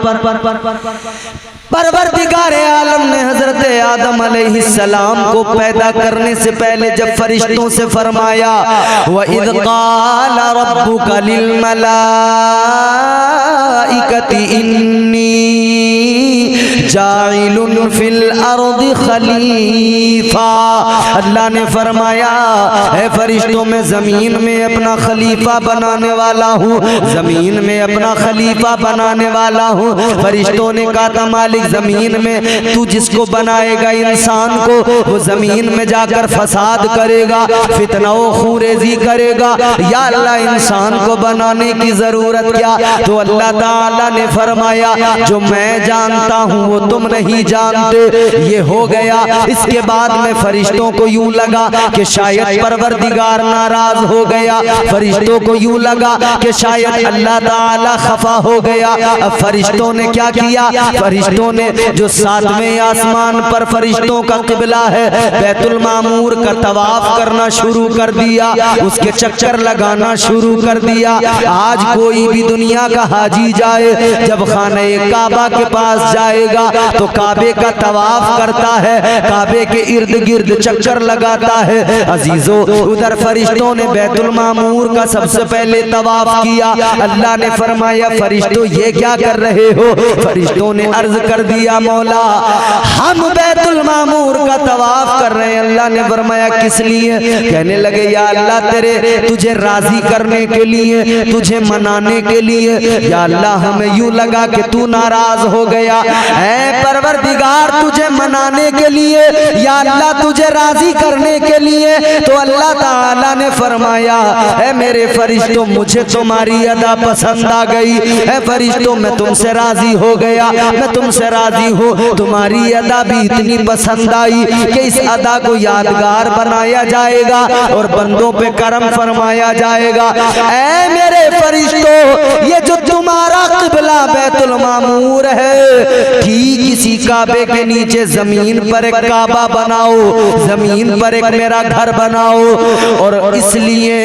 परवरदिगारे आलम ने हजरत आदम अलैहिस्सलाम को पैदा करने से पहले जब फरिश्तों से फरमाया, व इज़ क़ाल रब्बुका लिल मलाइकति इन्नी जाइलुन फिल अर्दि खलीफा। अल्लाह ने फरमाया, है फरिश्तों में जमीन में अपना खलीफा बनाने वाला हूँ, जमीन में अपना खलीफा बनाने वाला हूँ। फरिश्तों ने कहा था, मालिक जमीन में तू जिसको बनाएगा इंसान को, वो जमीन में जाकर फसाद करेगा, फितना खूरेजी करेगा, या अल्लाह इंसान को बनाने की जरूरत क्या। तो अल्लाह ताला ने फरमाया, जो मैं जानता हूँ वो वो तुम नहीं जानते। ये हो गया। इसके बाद में फरिश्तों को यूं लगा कि शायद परवरदिगार नाराज हो गया, फरिश्तों को यूं लगा कि शायद अल्लाह ताला खफा हो गया। अब फरिश्तों ने क्या किया, फरिश्तों ने जो 7वें आसमान पर फरिश्तों का किबला है बैतुल मामूर का तवाफ करना शुरू कर दिया, उसके चक्कर लगाना शुरू कर दिया। आज कोई भी दुनिया का हाजी जाए, जब खाने काबा के पास जाएगा तो काबे का तवाफ करता है, काबे के इर्द गिर्द चक्कर लगाता है। अजीजों, उधर फरिश्तों ने बैतुल मामूर का सबसे पहले तवाफ किया। अल्लाह ने फरमाया फरिश्तों ये क्या कर रहे हो? फरिश्तों ने अर्ज कर दिया मौला हम बैतुल मामूर का तवाफ कर रहे हैं। अल्लाह ने फरमाया किस लिए? कहने लगे या अल्लाह तेरे तुझे राजी करने के लिए, तुझे मनाने के लिए। या अल्लाह हमें यूं लगा कि तू नाराज हो गया है, परवरदिगार तुझे मनाने के लिए, या अल्लाह तुझे राजी करने के लिए। तो अल्लाह ताला ने फरमाया है मेरे फरिश्तों मुझे तुम्हारी अदा पसंद आ गई है, फरिश्तों मैं तुमसे राजी हो गया, मैं तुमसे राजी हूँ। तुम्हारी अदा भी इतनी पसंद आई कि इस अदा को यादगार बनाया जाएगा और बंदों पे करम फरमाया जाएगा। ऐ मेरे फरिश्तों ये जो तुम्हारा किबला बैतुल मामूर है, ठीक इसी काबे के नीचे जमीन पर एक काबा बनाओ, जमीन पर एक मेरा घर बनाओ। और इसलिए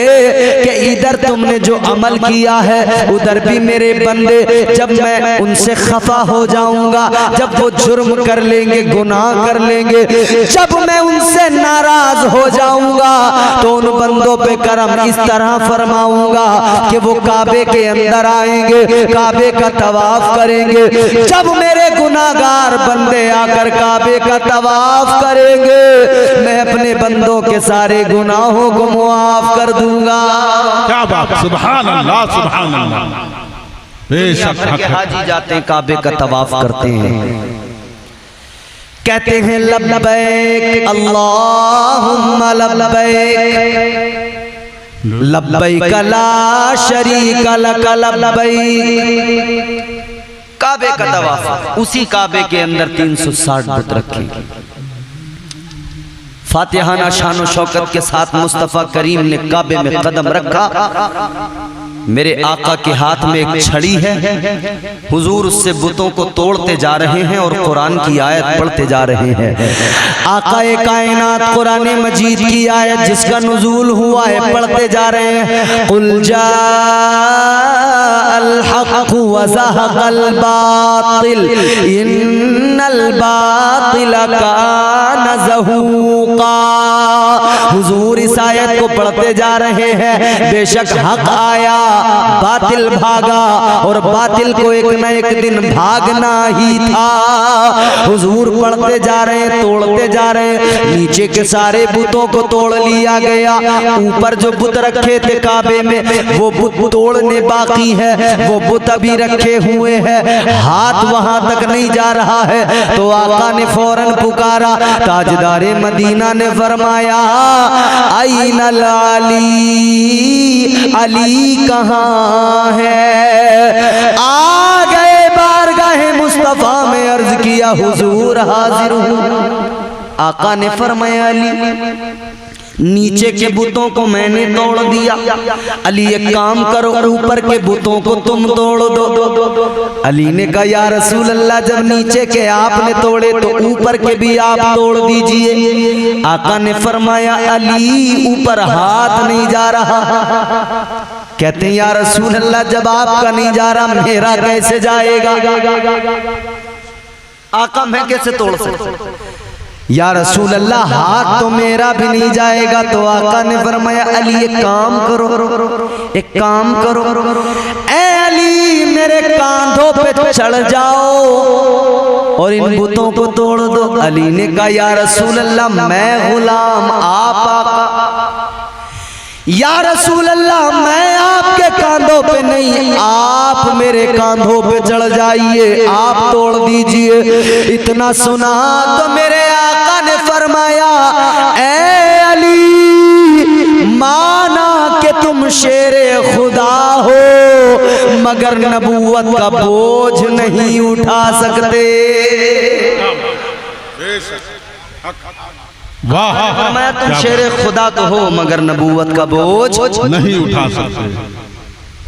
कि इधर तुमने जो अमल किया है उधर भी मेरे बंदे, जब मैं उनसे खफा हो जाऊंगा, जब वो जुर्म कर लेंगे, गुनाह कर लेंगे, जब मैं उनसे नाराज हो जाऊंगा तो उन बंदों पे करम इस तरह फरमाऊंगा कि वो काबे के अंदर आएंगे, काबे का तवाफ करेंगे। जब मेरे गुनाहगार बंदे आकर काबे का तवाफ करेंगे, मैं अपने बंदों के सारे गुनाहों को मुआफ कर दूंगा। क्या बात, सुभान अल्लाह, सुभान अल्लाह। बेशक हाजी जाते हैं काबे का तवाफ करते हैं, कहते हैं लब्बैक अल्लाहुम्मा लब्बैक लब्बैक ला शरीक लक लब्बैक। काबे का तवाफ, उसी काबे के अंदर 360 बुत रखे। फातिहाना शान शौकत के साथ मुस्तफ़ा करीम ने काबे में कदम रखा। मेरे आका के हाथ में एक छड़ी है, हुजूर उससे बुतों को तोड़ते जा रहे हैं और कुरान की आयत पढ़ते जा रहे हैं। आकाए कायनात कुरान मजीद की आयत जिसका नुज़ूल हुआ है पढ़ते जा रहे हैं। कुल जाअल हक़ व ज़हक़ल बातिल इन्नल बातिल कान ज़हूक़ा। हुजूर इस आयत को पढ़ते जा रहे हैं, बेशक हक आया बातिल भागा और बातिल को एक न एक दिन भागना ही था। हुजूर पढ़ते जा रहे हैं, तोड़ते जा रहे हैं, नीचे के सारे बुतों को तोड़ लिया गया, ऊपर जो बुत रखे थे काबे में वो बुत तोड़ने बाकी है, वो बुत अभी रखे हुए हैं, हाथ वहां तक नहीं जा रहा है। तो आका ने फौरन पुकारा, ताजदारे मदीना ने फरमाया आइनल अली, अली कहाँ है? आ गए बारगाहे मुस्तफा में, अर्ज किया हुजूर हाजिर हूँ। आका ने फरमाया अली नीचे के बुतों को मैंने तोड़ दिया, अली एक काम करो ऊपर के बुतों को तुम तोड़ दो। अली ने कहा या रसूल अल्लाह जब नीचे के आपने तोड़े तो ऊपर के भी आप तोड़ दीजिए। आका ने फरमाया अली ऊपर हाथ नहीं जा रहा। कहते हैं या रसूल अल्लाह जब आपका नहीं जा रहा मेरा कैसे जाएगा? आका मैं कैसे तोड़ सकता? या रसूल अल्लाह हाथ तो मेरा भी नहीं जाएगा। तो आका ने फरमाया अली एक काम करो, एक काम करो, ए अली मेरे कांधों पे चढ़ जाओ और इन बुतों को तोड़ दो। अली ने कहा या रसूल अल्लाह मैं गुलाम, आप आका। या रसूल अल्लाह मैं आपके कांधों पे नहीं, आप मेरे कांधों पे चढ़ जाइए, आप तोड़ दीजिए। इतना सुना तो मेरे आका ने फरमाया ए अली माना कि तुम शेरे खुदा हो मगर नबूवत का बोझ नहीं उठा सकते। वाह फरमाया तुम शेर खुदा तो हो मगर नबूवत का बोझ नहीं उठा सकते।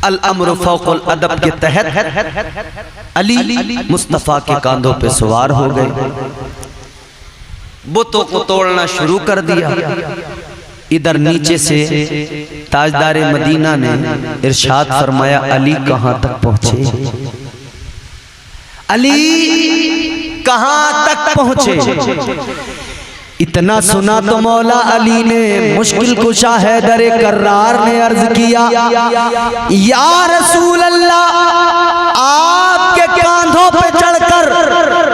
अल अम्र फौकुल अदब के तहत अली मुस्तफ़ा के कांधों पे सवार हो गए, बुतों को तोड़ना शुरू कर दिया। इधर नीचे से ताजदारे मदीना ने इरशाद फरमाया अली कहां तक पहुंचे, अली कहां तक पहुंचे। इतना सुना तो मौला अली ने मुश्किल कुशा हैदर कर्रार ने अर्ज किया, या रसूल अल्लाह आपके कांधों पे चढ़कर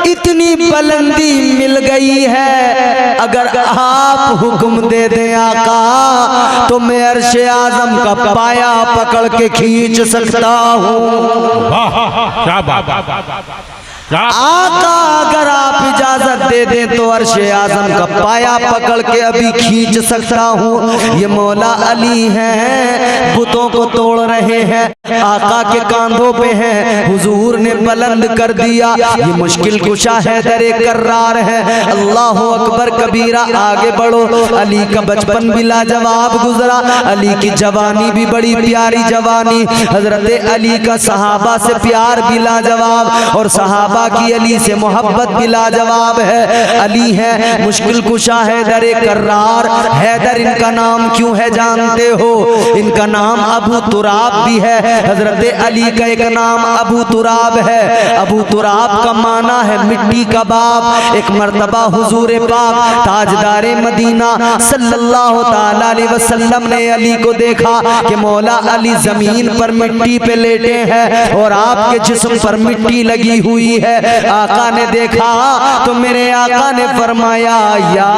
इतनी बुलंदी मिल गई है, अगर आप हुक्म दे दें आका तो मैं अर्शे आजम का पाया पकड़ के खींच सकता हूँ। क्या बात आका अगर आप इजाजत दे दें तो अर्शे आजम का पाया पकड़ के अभी खींच सकता हूँ। ये मौला अली हैं, बुतों को तोड़ रहे हैं, आका के कांधों पे हैं, हुजूर ने बुलंद कर दिया। ये मुश्किल कुशा हैदर कर्रार है। अल्लाह अकबर कबीरा, आगे बढ़ो। अली का बचपन भी लाजवाब गुजरा, अली की जवानी भी बड़ी प्यारी जवानी, हजरत अली का सहाबा से प्यार भी लाजवाब और सहाबा की अली से मोहब्बत भी लाजवाब है। अली है मुश्किल कुशा हैदर कर्रार। हैदर इनका नाम क्यों है जानते हो? इनका नाम अबू तुराब भी है। हजरत अली का एक नाम अबू तुराब है। अबू तुराब का माना है मिट्टी का बाप। एक मर्तबा हुजूर पाक ताजदारे मदीना सल्लल्लाहु ताला अलैहि वसल्लम ने अली को देखा कि मौला अली जमीन पर मिट्टी पे लेटे हैं और आपके जिस्म पर मिट्टी लगी हुई है। आका ने देखा तो मेरे आका ने फरमाया या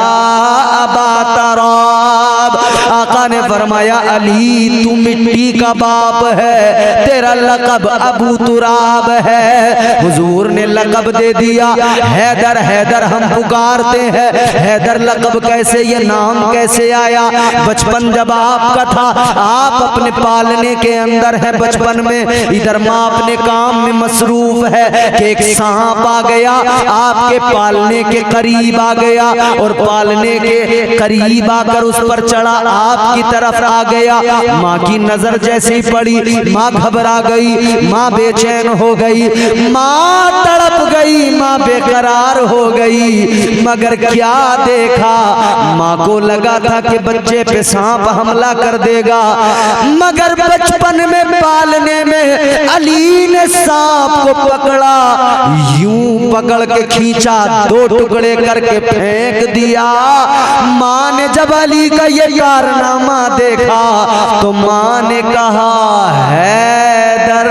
अबा तुराब, आका ने फरमाया अली तू मिट्टी का बाप है, तेरा लक़ब अबू तुराब है। हुजूर ने लक़ब दे दिया हैदर। हैदर हम पुकारते हैं, हैदर लक़ब कैसे, ये नाम कैसे आया? बचपन जब आपका था, आप अपने पालने के अंदर है बचपन में, इधर माँ अपने काम में मसरूफ है कि एक सांप आ गया, आपके पालने के करीब आ गया और पालने के करीब आकर उस पर चढ़ा, आपकी तरफ आ गया। माँ की नजर जैसे ही पड़ी, माँ घबरा गई, माँ बेचैन हो गई, माँ तड़प गई, माँ बेकरार हो गई। मगर क्या देखा, माँ को लगा था कि बच्चे पे सांप हमला कर देगा, मगर बचपन में पालने में अली ने सांप को पकड़ा, यूं पकड़ के खींचा, दो टुकड़े करके फेंक दिया। माँ ने जब अली का ये कारनामा देखा तो माँ ने कहा हैदर,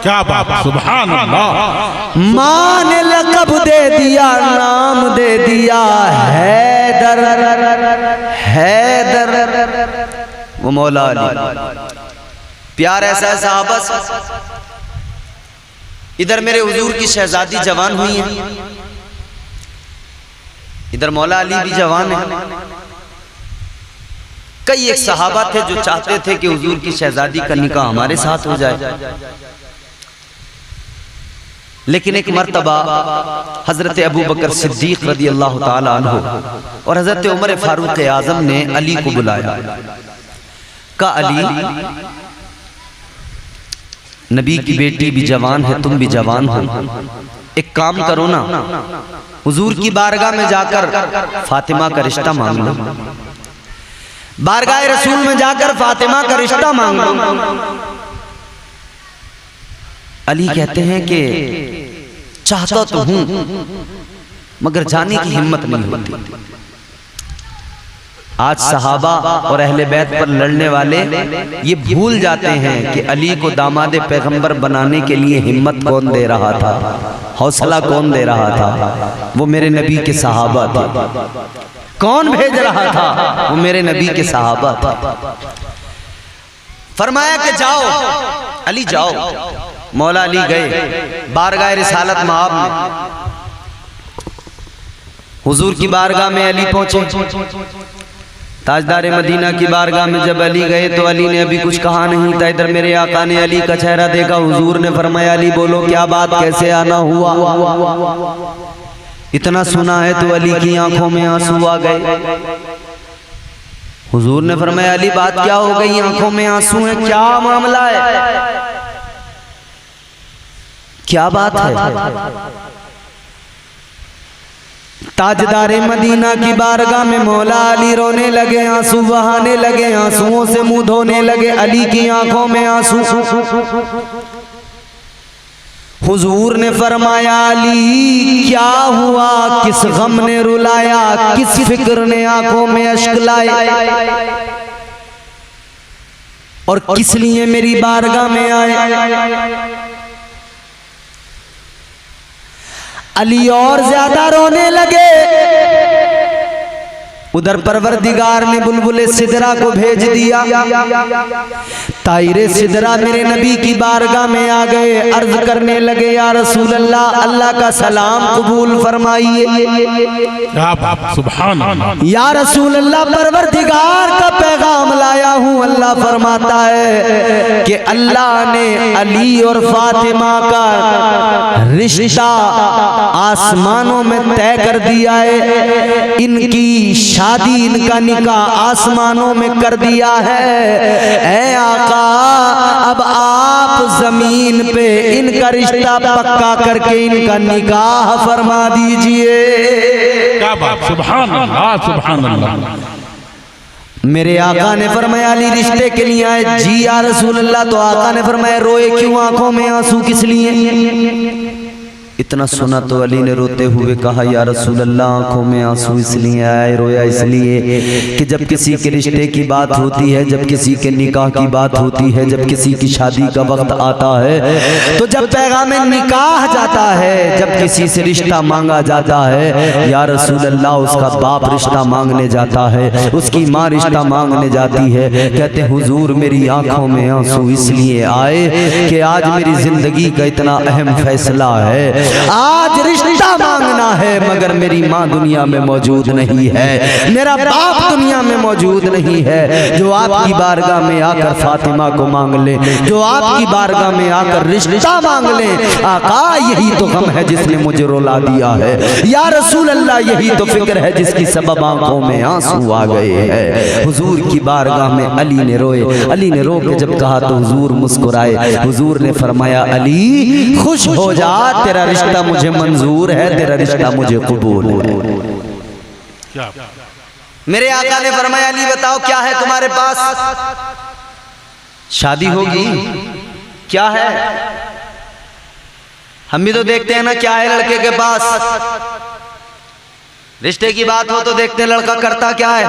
क्या बात, सुभान अल्लाह। माँ ने लक़ब दे दिया, नाम दे दिया हैदर। हैदर वो मौला अली, प्यार ऐसा है साहबा से। इधर मेरे हुजूर की शहजादी जवान हुई है, इधर मौला अली भी जवान है। कई एक सहाबा थे जो चाहते थे कि हुजूर की शहजादी का निकाह हमारे साथ हो जाए, लेकिन एक मर्तबा हजरत अबू बकर सिद्दीक रदी अल्लाह ताला अन्हु और हजरत उमर फारूक आजम ने अली को बुलाया। का अली, नबी की बेटी भी जवान है, तुम भी जवान हो, एक काम करो ना, हुजूर की बारगाह में जाकर फातिमा का रिश्ता मांग लो, बारगाह रसूल में जाकर फातिमा का रिश्ता मांग लो। अली कहते हैं कि चाहता तो हूं मगर जाने की हिम्मत नहीं होती। आज सहाबा और अहले बैत पर लड़ने वाले ये भूल जाते हैं कि अली को दामादे पैगंबर बनाने के लिए हिम्मत कौन दे रहा था, हौसला कौन दे रहा था? वो मेरे नबी के सहाबा थे। कौन भेज रहा था? वो मेरे नबी के सहाबा थे। फरमाया कि जाओ अली जाओ। मौला अली गए बारगाह रिसालत मआब में, हुजूर की बारगाह में अली पहुंचे। ताजदारे मदीना की बारगाह में जब अली गए तो अली ने अभी कुछ कहा नहीं था। इधर मेरे आका ने अली का चेहरा देखा, हुजूर ने फरमाया अली बोलो क्या बात, कैसे आना हुआ? इतना सुना है तो अली की आंखों में आंसू आ गए। हुजूर ने फरमाया अली बात क्या हो गई, आंखों में आंसू है, क्या मामला है, क्या बात है। ताजदारे मदीना की बारगाह में मौला अली रोने लगे, आंसू बहाने लगे, आंसुओं से मुंह धोने लगे। अली की आंखों में आंसू। हुजूर ने फरमाया अली क्या हुआ, किस गम ने रुलाया, किस फिक्र ने आंखों में अश्क लाए और किस लिए मेरी बारगाह में आए। अली और ज्यादा रोने लगे। उधर परवरदिगार ने बुलबुले सिदरा को भेज दिया। तायरे सिदरा मेरे नबी की बारगाह में आ गए, अर्ज करने लगे या रसूल अल्लाह, अल्लाह का सलाम कबूल फरमाइए। सुभान अल्लाह। या रसूल अल्लाह परवरदिगार का पैगाम लाया हूँ। अल्लाह फरमाता है कि अल्लाह ने अली और फातिमा का रिश्ता आसमानों में तय कर दिया है, इनकी शादी, इनका निकाह आसमानों में कर दिया है। ऐ आका अब आप जमीन पे इनका रिश्ता पक्का करके इनका निकाह फरमा दीजिए। क्या बात, सुभान अल्लाह, सुभान अल्लाह। मेरे आका ने फरमाया अली रिश्ते के लिए आए। जी या रसूल अल्लाह। तो आका ने फरमाया रोए क्यों, आंखों में आंसू किस लिए। इतना सुना तो अली ने रोते हुए कहा या रसूल अल्लाह आंखों में आंसू इसलिए आए, रोया इसलिए कि जब किसी के रिश्ते की बात होती है, जब किसी के निकाह की बात होती है, जब किसी की शादी का वक्त आता है, तो जब पैगाम निकाह जाता है, जब किसी से रिश्ता मांगा जाता है, या रसूल अल्लाह उसका बाप रिश्ता मांगने जाता है, उसकी माँ रिश्ता मांगने जाती है। कहते हुजूर मेरी आंखों में आंसू इसलिए आए कि आज मेरी जिंदगी का इतना अहम फैसला है, आज रिश्ता मांगना है मगर मेरी माँ दुनिया में मौजूद नहीं है, मेरा बाप दुनिया में मौजूद नहीं है, जो आपकी बारगाह में आकर फातिमा को मांग ले, जो आपकी बारगाह में आकर रिश्ता मांग ले। आका यही तो गम है जिसने मुझे रुला दिया है, या रसूल अल्लाह यही तो फिक्र है जिसकी सबब आंखों में आंसू आ गए हैं। हुजूर की बारगाह में अली ने रोए। अली ने रो के जब कहा तो हुजूर मुस्कुराए। हुजूर ने फरमाया अली खुश हो जा, तेरा रिश्ता मुझे मंजूर है, तेरा रिश्ता मुझे कबूल है। मेरे आका ने फरमाया अली बताओ क्या है तुम्हारे पास, शादी होगी क्या है। हम भी तो देखते हैं ना क्या है लड़के के पास, रिश्ते की बात हो तो देखते हैं लड़का करता क्या है,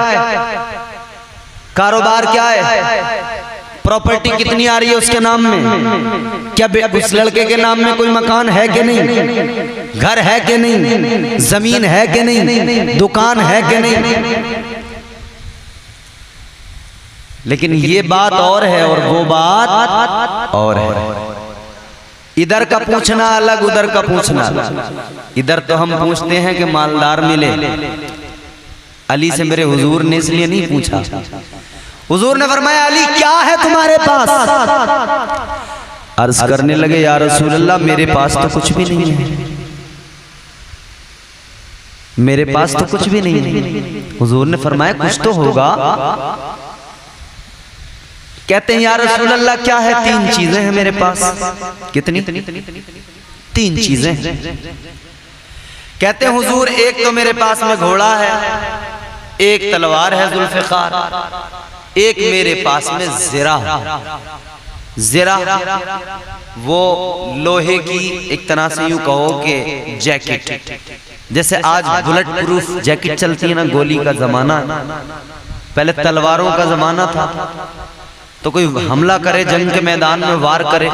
कारोबार क्या है, प्रॉपर्टी कितनी आ रही है उसके नाम में, क्या उस लड़के के नाम में कोई मकान है कि नहीं, घर है कि नहीं, जमीन है कि नहीं, दुकान है कि नहीं। लेकिन ये बात और है और वो बात और है। इधर का पूछना अलग, उधर का पूछना अलग। इधर तो हम पूछते हैं कि मालदार मिले। अली से मेरे हुजूर ने इसलिए नहीं पूछा। हुजूर ने फरमाया अली क्या है तुम्हारे पास। अर्ज करने लगे या रसूल अल्लाह मेरे पास तो कुछ भी नहीं है, मेरे पास तो कुछ भी नहीं है। हुजूर ने फरमाया कुछ तो होगा। कहते हैं या रसूल अल्लाह क्या है। तीन चीजें हैं मेरे पास। कितनी? तीन चीजें। कहते हैं हुजूर एक तो मेरे पास में घोड़ा है, एक तलवार है जुल्फ़िकार, एक मेरे पास में ज़िरा। ज़िरा वो लोहे की एक तरह से यूं कहो कि जैकेट, जैसे आज बुलेट प्रूफ जैकेट चलती है ना, गोली का जमाना, पहले तलवारों का जमाना था। तो कोई हमला करे जंग के मैदान में वार करे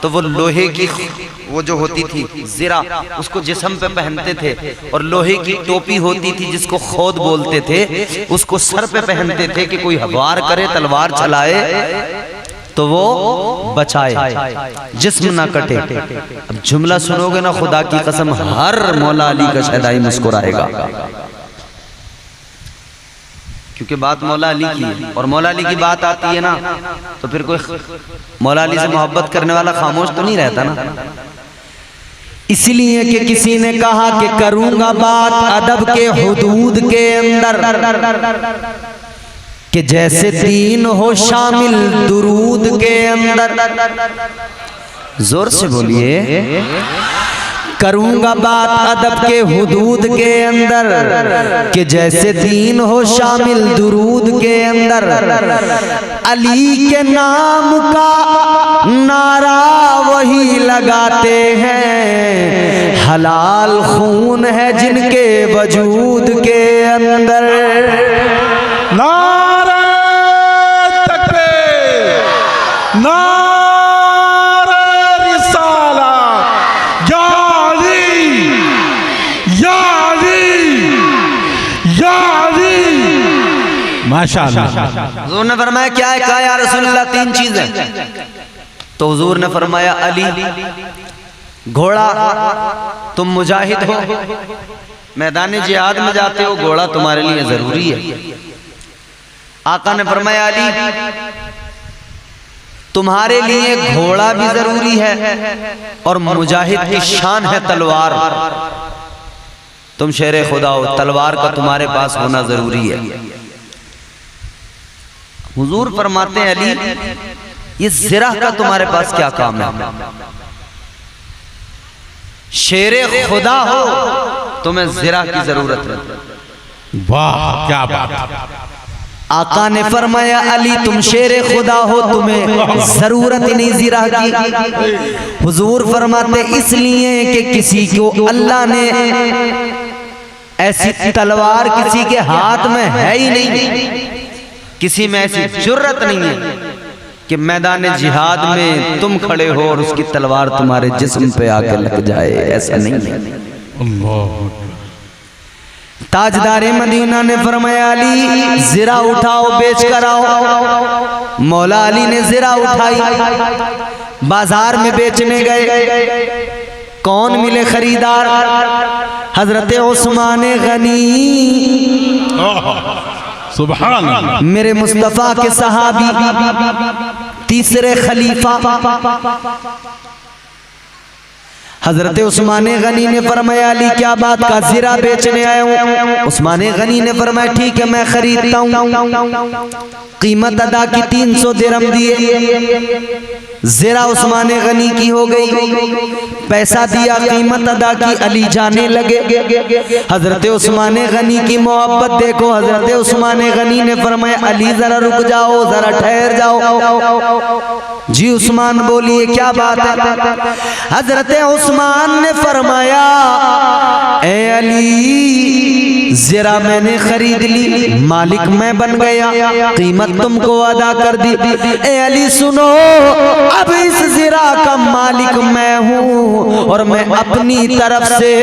तो वो लोहे की वो जो होती थी ज़िरा, उसको जिस्म पे पहनते थे, और लोहे की टोपी होती थी जिसको खोद बोलते थे, उसको सर पे पहनते थे कि कोई वार करे तलवार चलाए तो वो बचाए, जिस्म ना कटे। अब जुमला सुनोगे ना खुदा की कसम हर मौला अली का शहदाई मुस्कुराएगा, क्योंकि बात मौला अली की है। और मौला अली की बात आती है ना तो फिर कोई मौला अली से मोहब्बत करने वाला खामोश तो नहीं रहता ना। इसलिए कि किसी ने कहा कि करूंगा बात अदब के हुदूद के अंदर, कि जैसे दीन हो शामिल दुरूद के अंदर। जोर से बोलिए। करूंगा बात अदब के हुदूद के अंदर, कि जैसे दीन हो शामिल दुरूद के अंदर। अली के नाम का नारा वही लगाते हैं, हलाल खून है जिनके वजूद के अंदर। नारे तकबीर, नारे रिसालत, या अली, या अली, या अली। माशाअल्लाह। हुजूर ने फरमाया क्या है? कहा या रसूलल्लाह तीन चीजें। तो हुजूर ने फरमाया अली, घोड़ा, तुम मुजाहिद हो, मैदान जिहाद में जाते हो, घोड़ा तुम्हारे लिए जरूरी है। आका ने फरमाया अली, तुम्हारे लिए घोड़ा भी जरूरी है और मुजाहिद की शान है तलवार। तुम शेरे खुदा हो, तलवार का तुम्हारे पास होना जरूरी है। हुजूर फरमाते हैं अली, ये ज़िरा का तुम्हारे पास क्या काम है? शेरे खुदा हो, तुम्हें ज़िरा की जरूरत है। वाह क्या बात। आका ने फरमाया अली, तुम शेरे खुदा हो, तुम्हें जरूरत ही नहीं ज़िरा की। हुजूर फरमाते इसलिए कि किसी को अल्लाह ने ऐसी तलवार किसी के हाथ में है ही नहीं, किसी में ऐसी जुर्रत नहीं है कि मैदान जिहाद में तुम खड़े हो और उसकी तलवार तुम्हारे जिस्म पे आके लग जाए, ऐसा नहीं है। अल्लाह। ताजदारे मदीना ने फरमाया अली, ज़िरा उठाओ, बेच कर आओ। मौला अली ने ज़िरा उठाई, बाजार में बेचने गए। कौन मिले खरीदार? हजरत उस्मान गनी, सुभान अल्लाह। मेरे मुस्तफा के सहाबी, तीसरे खलीफा। हजरत उस्मान गनी ने फरमाया अली क्या बात का? ज़िरा बेचने आया हूँ। उस्मान गनी ने फरमाया ठीक है मैं खरीदता हूँ। कीमत अदा की 300 दिरहम दिए। ज़िरा उस्मान गनी की हो गई। पैसा दिया, कीमत अदा की, अली जाने लगे। हजरत उस्मान गनी की मोहब्बत देखो। हजरत उस्मान गनी ने फरमाया अली जरा रुक जाओ, जरा ठहर जाओ। जी उस्मान बोलिए क्या बात है? हजरत उस्मान ने फरमाया ए अली, ज़िरा मैंने खरीद ली, मालिक मैं बन गया, कीमत तुमको अदा कर दी। ए अली सुनो, अब इस ज़िरा का मालिक मैं हूँ और मैं अपनी तरफ से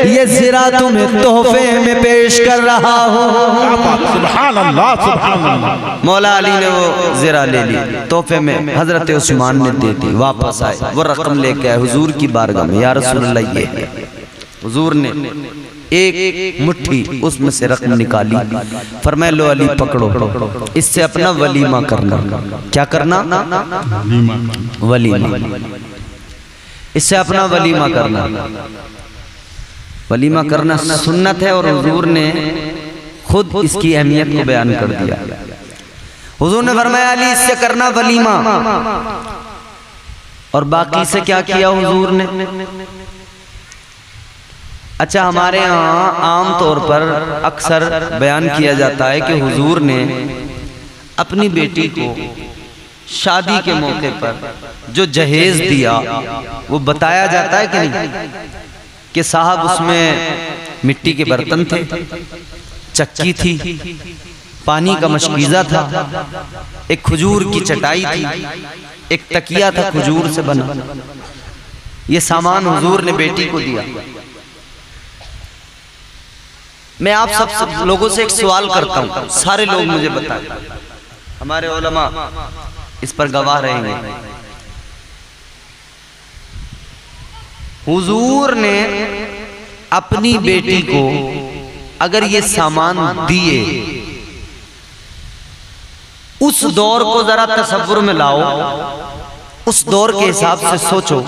ये ज़िरा तुम्हें तोहफे में पेश कर रहा हूँ। सुभान अल्लाह, सुभान अल्लाह। मौला अली ने वो ज़िरा ले ली, तोहफे में हजरत उस्मान ने दे दी। वापस आए, वो रकम लेके आए हुजूर की बारगाह में, या रसूलल्लाह ये है। हुजूर ने एक मुट्ठी उसमें से रकम निकाली, फरमाया लो अली पकड़ो, इससे अपना वलीमा करना। क्या करना? वलीमा। इससे अपना वलीमा करना। वलीमा करना सुन्नत है और हुजूर ने खुद इसकी अहमियत को बयान कर दिया। हुजूर ने फरमाया अली इससे करना वलीमा। और बाकी से क्या किया हुजूर ने? अच्छा, हमारे यहाँ आम तौर पर अक्सर बयान किया जाता है कि हुजूर ने अपनी बेटी को शादी के मौके पर जो जहेज दिया वो बताया जाता है कि नहीं, कि साहब उसमें मिट्टी के बर्तन थे, चक्की थी, पानी का मशकीज़ा था, एक खजूर की चटाई थी, एक तकिया था खजूर से बना। ये सामान हुजूर ने बेटी को दिया। मैं आप सब लोगों से एक सवाल करता हूँ, सारे लोग मुझे बताएं, हमारे उलमा इस पर गवाह रहेंगे। हुजूर ने अपनी बेटी को अगर ये सामान दिए, उस दौर को जरा तसव्वुर में लाओ, उस दौर के हिसाब से सोचो।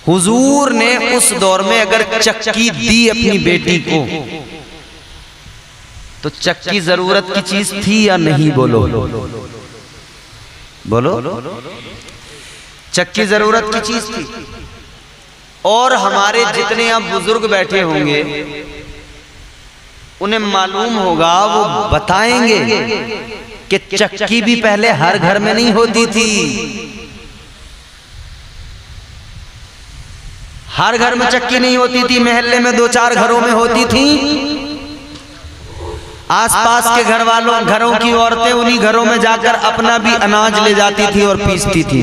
हुजूर ने उस दौर में अगर चक्की दी अपनी बेटी को तो चक्की जरूरत की चीज थी या नहीं? बोलो बोलो। चक्की जरूरत की चीज थी। और हमारे जितने आप बुजुर्ग बैठे होंगे उन्हें मालूम होगा, वो बताएंगे कि चक्की भी पहले हर घर में नहीं होती थी। हर घर में चक्की नहीं होती थी, मोहल्ले में 2-4 घरों में होती थी। आसपास के घर वालों घरों की औरतें उन्हीं घरों में जाकर अपना भी अनाज ले जाती थी और पीसती थी।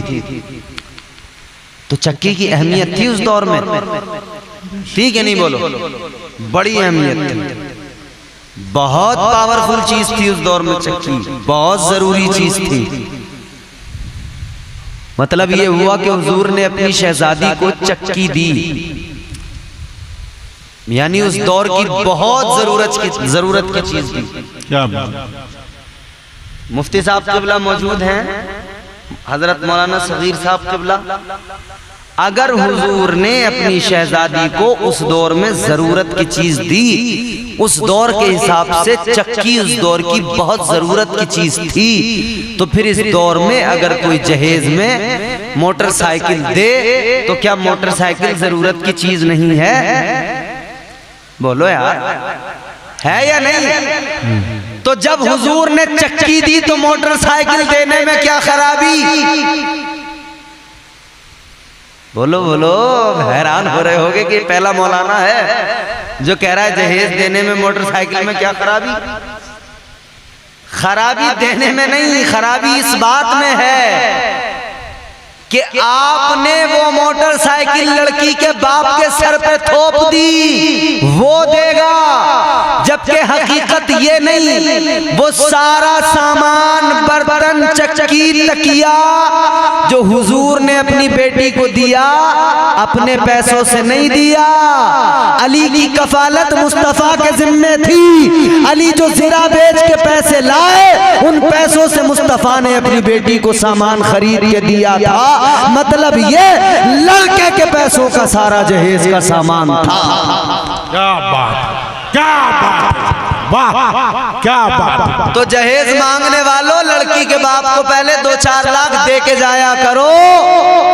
तो चक्की की अहमियत थी उस दौर में, ठीक है नहीं? बोलो, बड़ी अहमियत थी। बहुत पावरफुल चीज थी उस दौर में चक्की, बहुत जरूरी चीज थी। मतलब ये हुआ कि हुजूर ने अपनी शहजादी को चक्की दी, यानी उस दौर की बहुत जरूरत की चीज थी। क्या मुफ्ती साहब क़िबला मौजूद हैं, हजरत मौलाना सगीर साहब क़िबला। अगर हुजूर ने अपनी शहजादी को उस दौर में जरूरत की चीज दी, उस दौर के हिसाब से चक्की उस दौर की बहुत जरूरत की चीज थी, तो फिर इस दौर में अगर कोई जहेज में मोटरसाइकिल दे तो क्या मोटरसाइकिल जरूरत की चीज नहीं है? बोलो यार, है या नहीं? तो जब हुजूर ने चक्की दी तो मोटरसाइकिल देने में क्या खराबी? बोलो बोलो। हैरान हो रहे होगे कि पहला मौलाना है जो कह रहा है जहेज देने में मोटरसाइकिल में क्या खराबी? खराबी देने में नहीं, खराबी इस बात में है कि आपने वो मोटरसाइकिल लड़की के बाप के सर पे थोप दी, वो देगा, जबकि हकीकत ये नहीं। वो सारा सामान, बर्तन, चक्की, तकिया जो हुजूर ने अपनी बेटी को दिया, अपने पैसों से नहीं दिया। अली की कफालत मुस्तफा के जिम्मे थी। अली जो ज़िरा बेच के पैसे लाए, उन पैसों से मुस्तफा ने अपनी बेटी को सामान खरीद के दिया था। मतलब ये लड़के के पैसों का सारा जहेज का सामान था। क्या बात, क्या बात, वाह क्या बात। तो जहेज मांगने वालों, लड़की के बाप को पहले 2-4 लाख दे के जाया करो,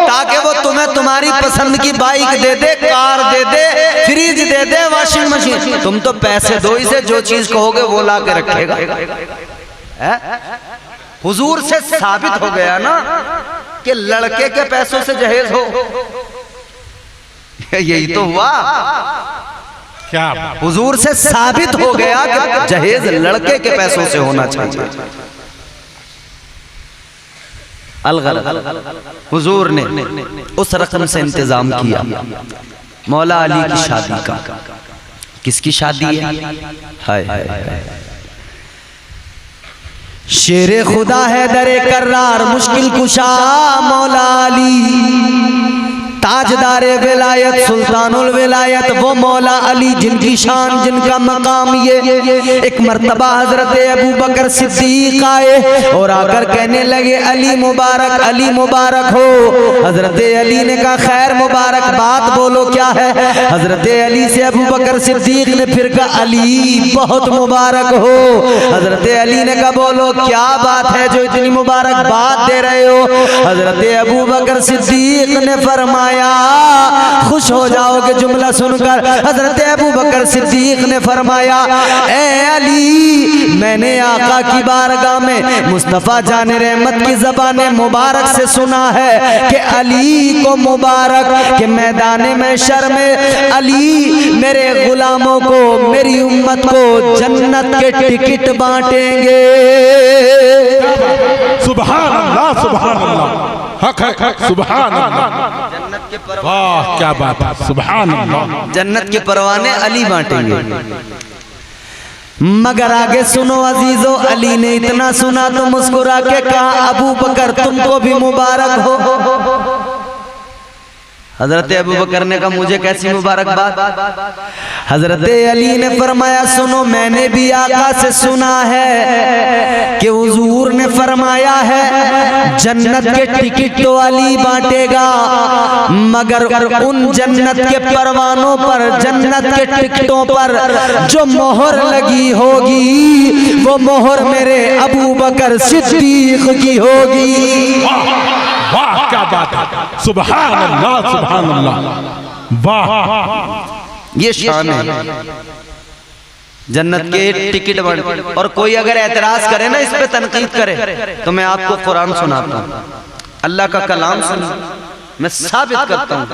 ताकि वो तुम्हें तुम्हारी पसंद की बाइक दे दे, कार दे दे, फ्रिज दे दे, वॉशिंग मशीन। तुम तो पैसे दो, इसे जो चीज कहोगे वो ला के रखेगा। हुजूर से साबित हो गया ना कि लड़के के पैसों से जहेज हो। यही तो हुआ, क्या हुजूर से साबित हो गया कि जहेज लड़के के पैसों से होना चाहिए। अलगल हुजूर ने उस रकम से इंतजाम किया मौला अली की शादी का। किसकी शादी है? हाय हाय हाय। शेरे खुदा है दरे कर्रार, मुश्किल कुशा मौला अली, ताजदारे विलायत, सुल्तानुल विलायत, वो मौला अली जिनकी शान, जिनका मकाम ये। एक मर्तबा हजरत अबू बकर सिद्दीक आए और आकर कहने लगे अली मुबारक, अली मुबारक हो। हजरत अली ने कहा खैर मुबारक, बात बोलो क्या है? हजरत अली से अबू बकर सिद्दीक ने फिर कहा अली बहुत मुबारक हो। हजरत अली ने कहा बोलो क्या बात है जो इतनी मुबारक बात दे रहे हो? हजरत अबू बकर सिद्दीक ने फरमाया, खुश हो जाओगे जुमला सुनकर। हजरत अबू बकर सिद्दीक ने फरमाया ए अली, मैंने आका की बारगाह में मुस्तफ़ा जाने रहमत की ज़बान मुबारक से सुना है कि अली को मुबारक के मैदान में शर में अली मेरे गुलामों को, मेरी उम्मत को जन्नत के टिकट बांटेंगे। सुभान अल्लाह, सुभान अल्लाह, हक हक सुभान अल्लाह। जन्नत के वाह क्या बात है, सुभान अल्लाह। जन्नत के परवाने अली बांटेंगे। मगर आगे सुनो अजीजो, अली ने इतना सुना तो मुस्कुरा के कहा अबू बकर तुमको भी मुबारक हो। हजरत अबू बकर ने कहा मुझे कैसी मुबारकबाद। हजरत अली ने फरमाया सुनो, मैंने भी आका से सुना है कि हुजूर ने फरमाया है जन्नत के टिकट तो अली बांटेगा, मगर उन जन्नत के परवानों पर, जन्नत के टिकटों पर जो मोहर लगी होगी वो मोहर मेरे अबू बकर सिद्दीक की होगी। वाह क्या बात है, सुभान अल्लाह सुभान अल्लाह, वाह ये शान है जन्नत के टिकट बन। और कोई अगर एतराज करे ना, इस पे तनकीद करे, तो मैं आपको कुरान सुनाता हूँ, अल्लाह का कलाम सुना, मैं साबित करता हूँ।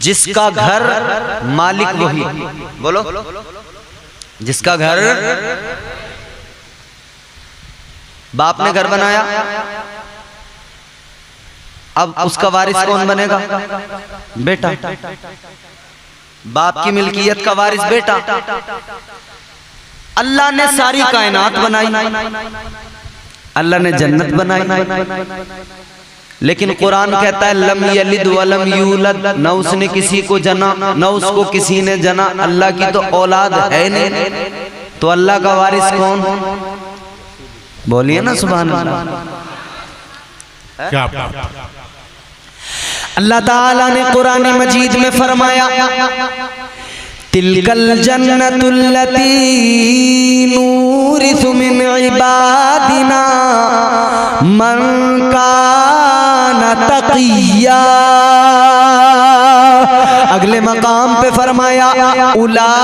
जिसका घर मालिक वही, बोलो, जिसका घर, बाप ने घर बनाया, अब उसका वारिस कौन बनेगा? बेटा। बाप की मिल्कियत का वारिस बेटा। अल्लाह ने सारी कायनात बनाई, अल्लाह ने जन्नत बनाई, लेकिन कुरान कहता है लम यलिद वलम यूलद, न उसने किसी को जना न उसको किसी ने जना। अल्लाह की तो औलाद है नहीं, तो अल्लाह का वारिस कौन? बोलिए ना सुभान अल्लाह। क्या अल्लाह ताला ने कुरान मजीद में फरमाया तिलकल जन्नतुल्लती नूरिसु मिन इबादिना मन काना तक़िया। अगले मकाम पे फरमाया उलाइका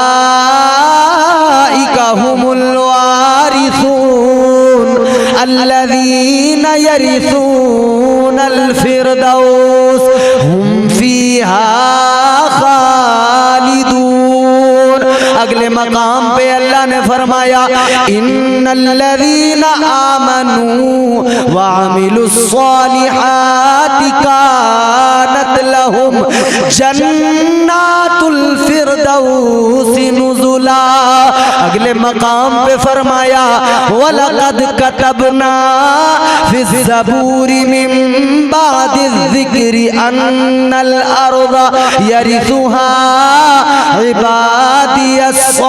हुमुल वारिसून अल्लज़ीना यरिसूनल फिरदौस हुम फीहा खालिदून। अगले मकाम पे अल्लाह ने फरमाया इन्नल्लज़ीना आमनू व अमिलुस्सॉलिहाति कानत लहुम जन्नातुल फिरदौस नुज़ुला। अगले मकाम पे फरमाया वलक़द कतबना फ़िज़्ज़बूरि मिन बादिज़्ज़िक्रि अन्नल अर्ज़ यरिसुहा इबादियस्स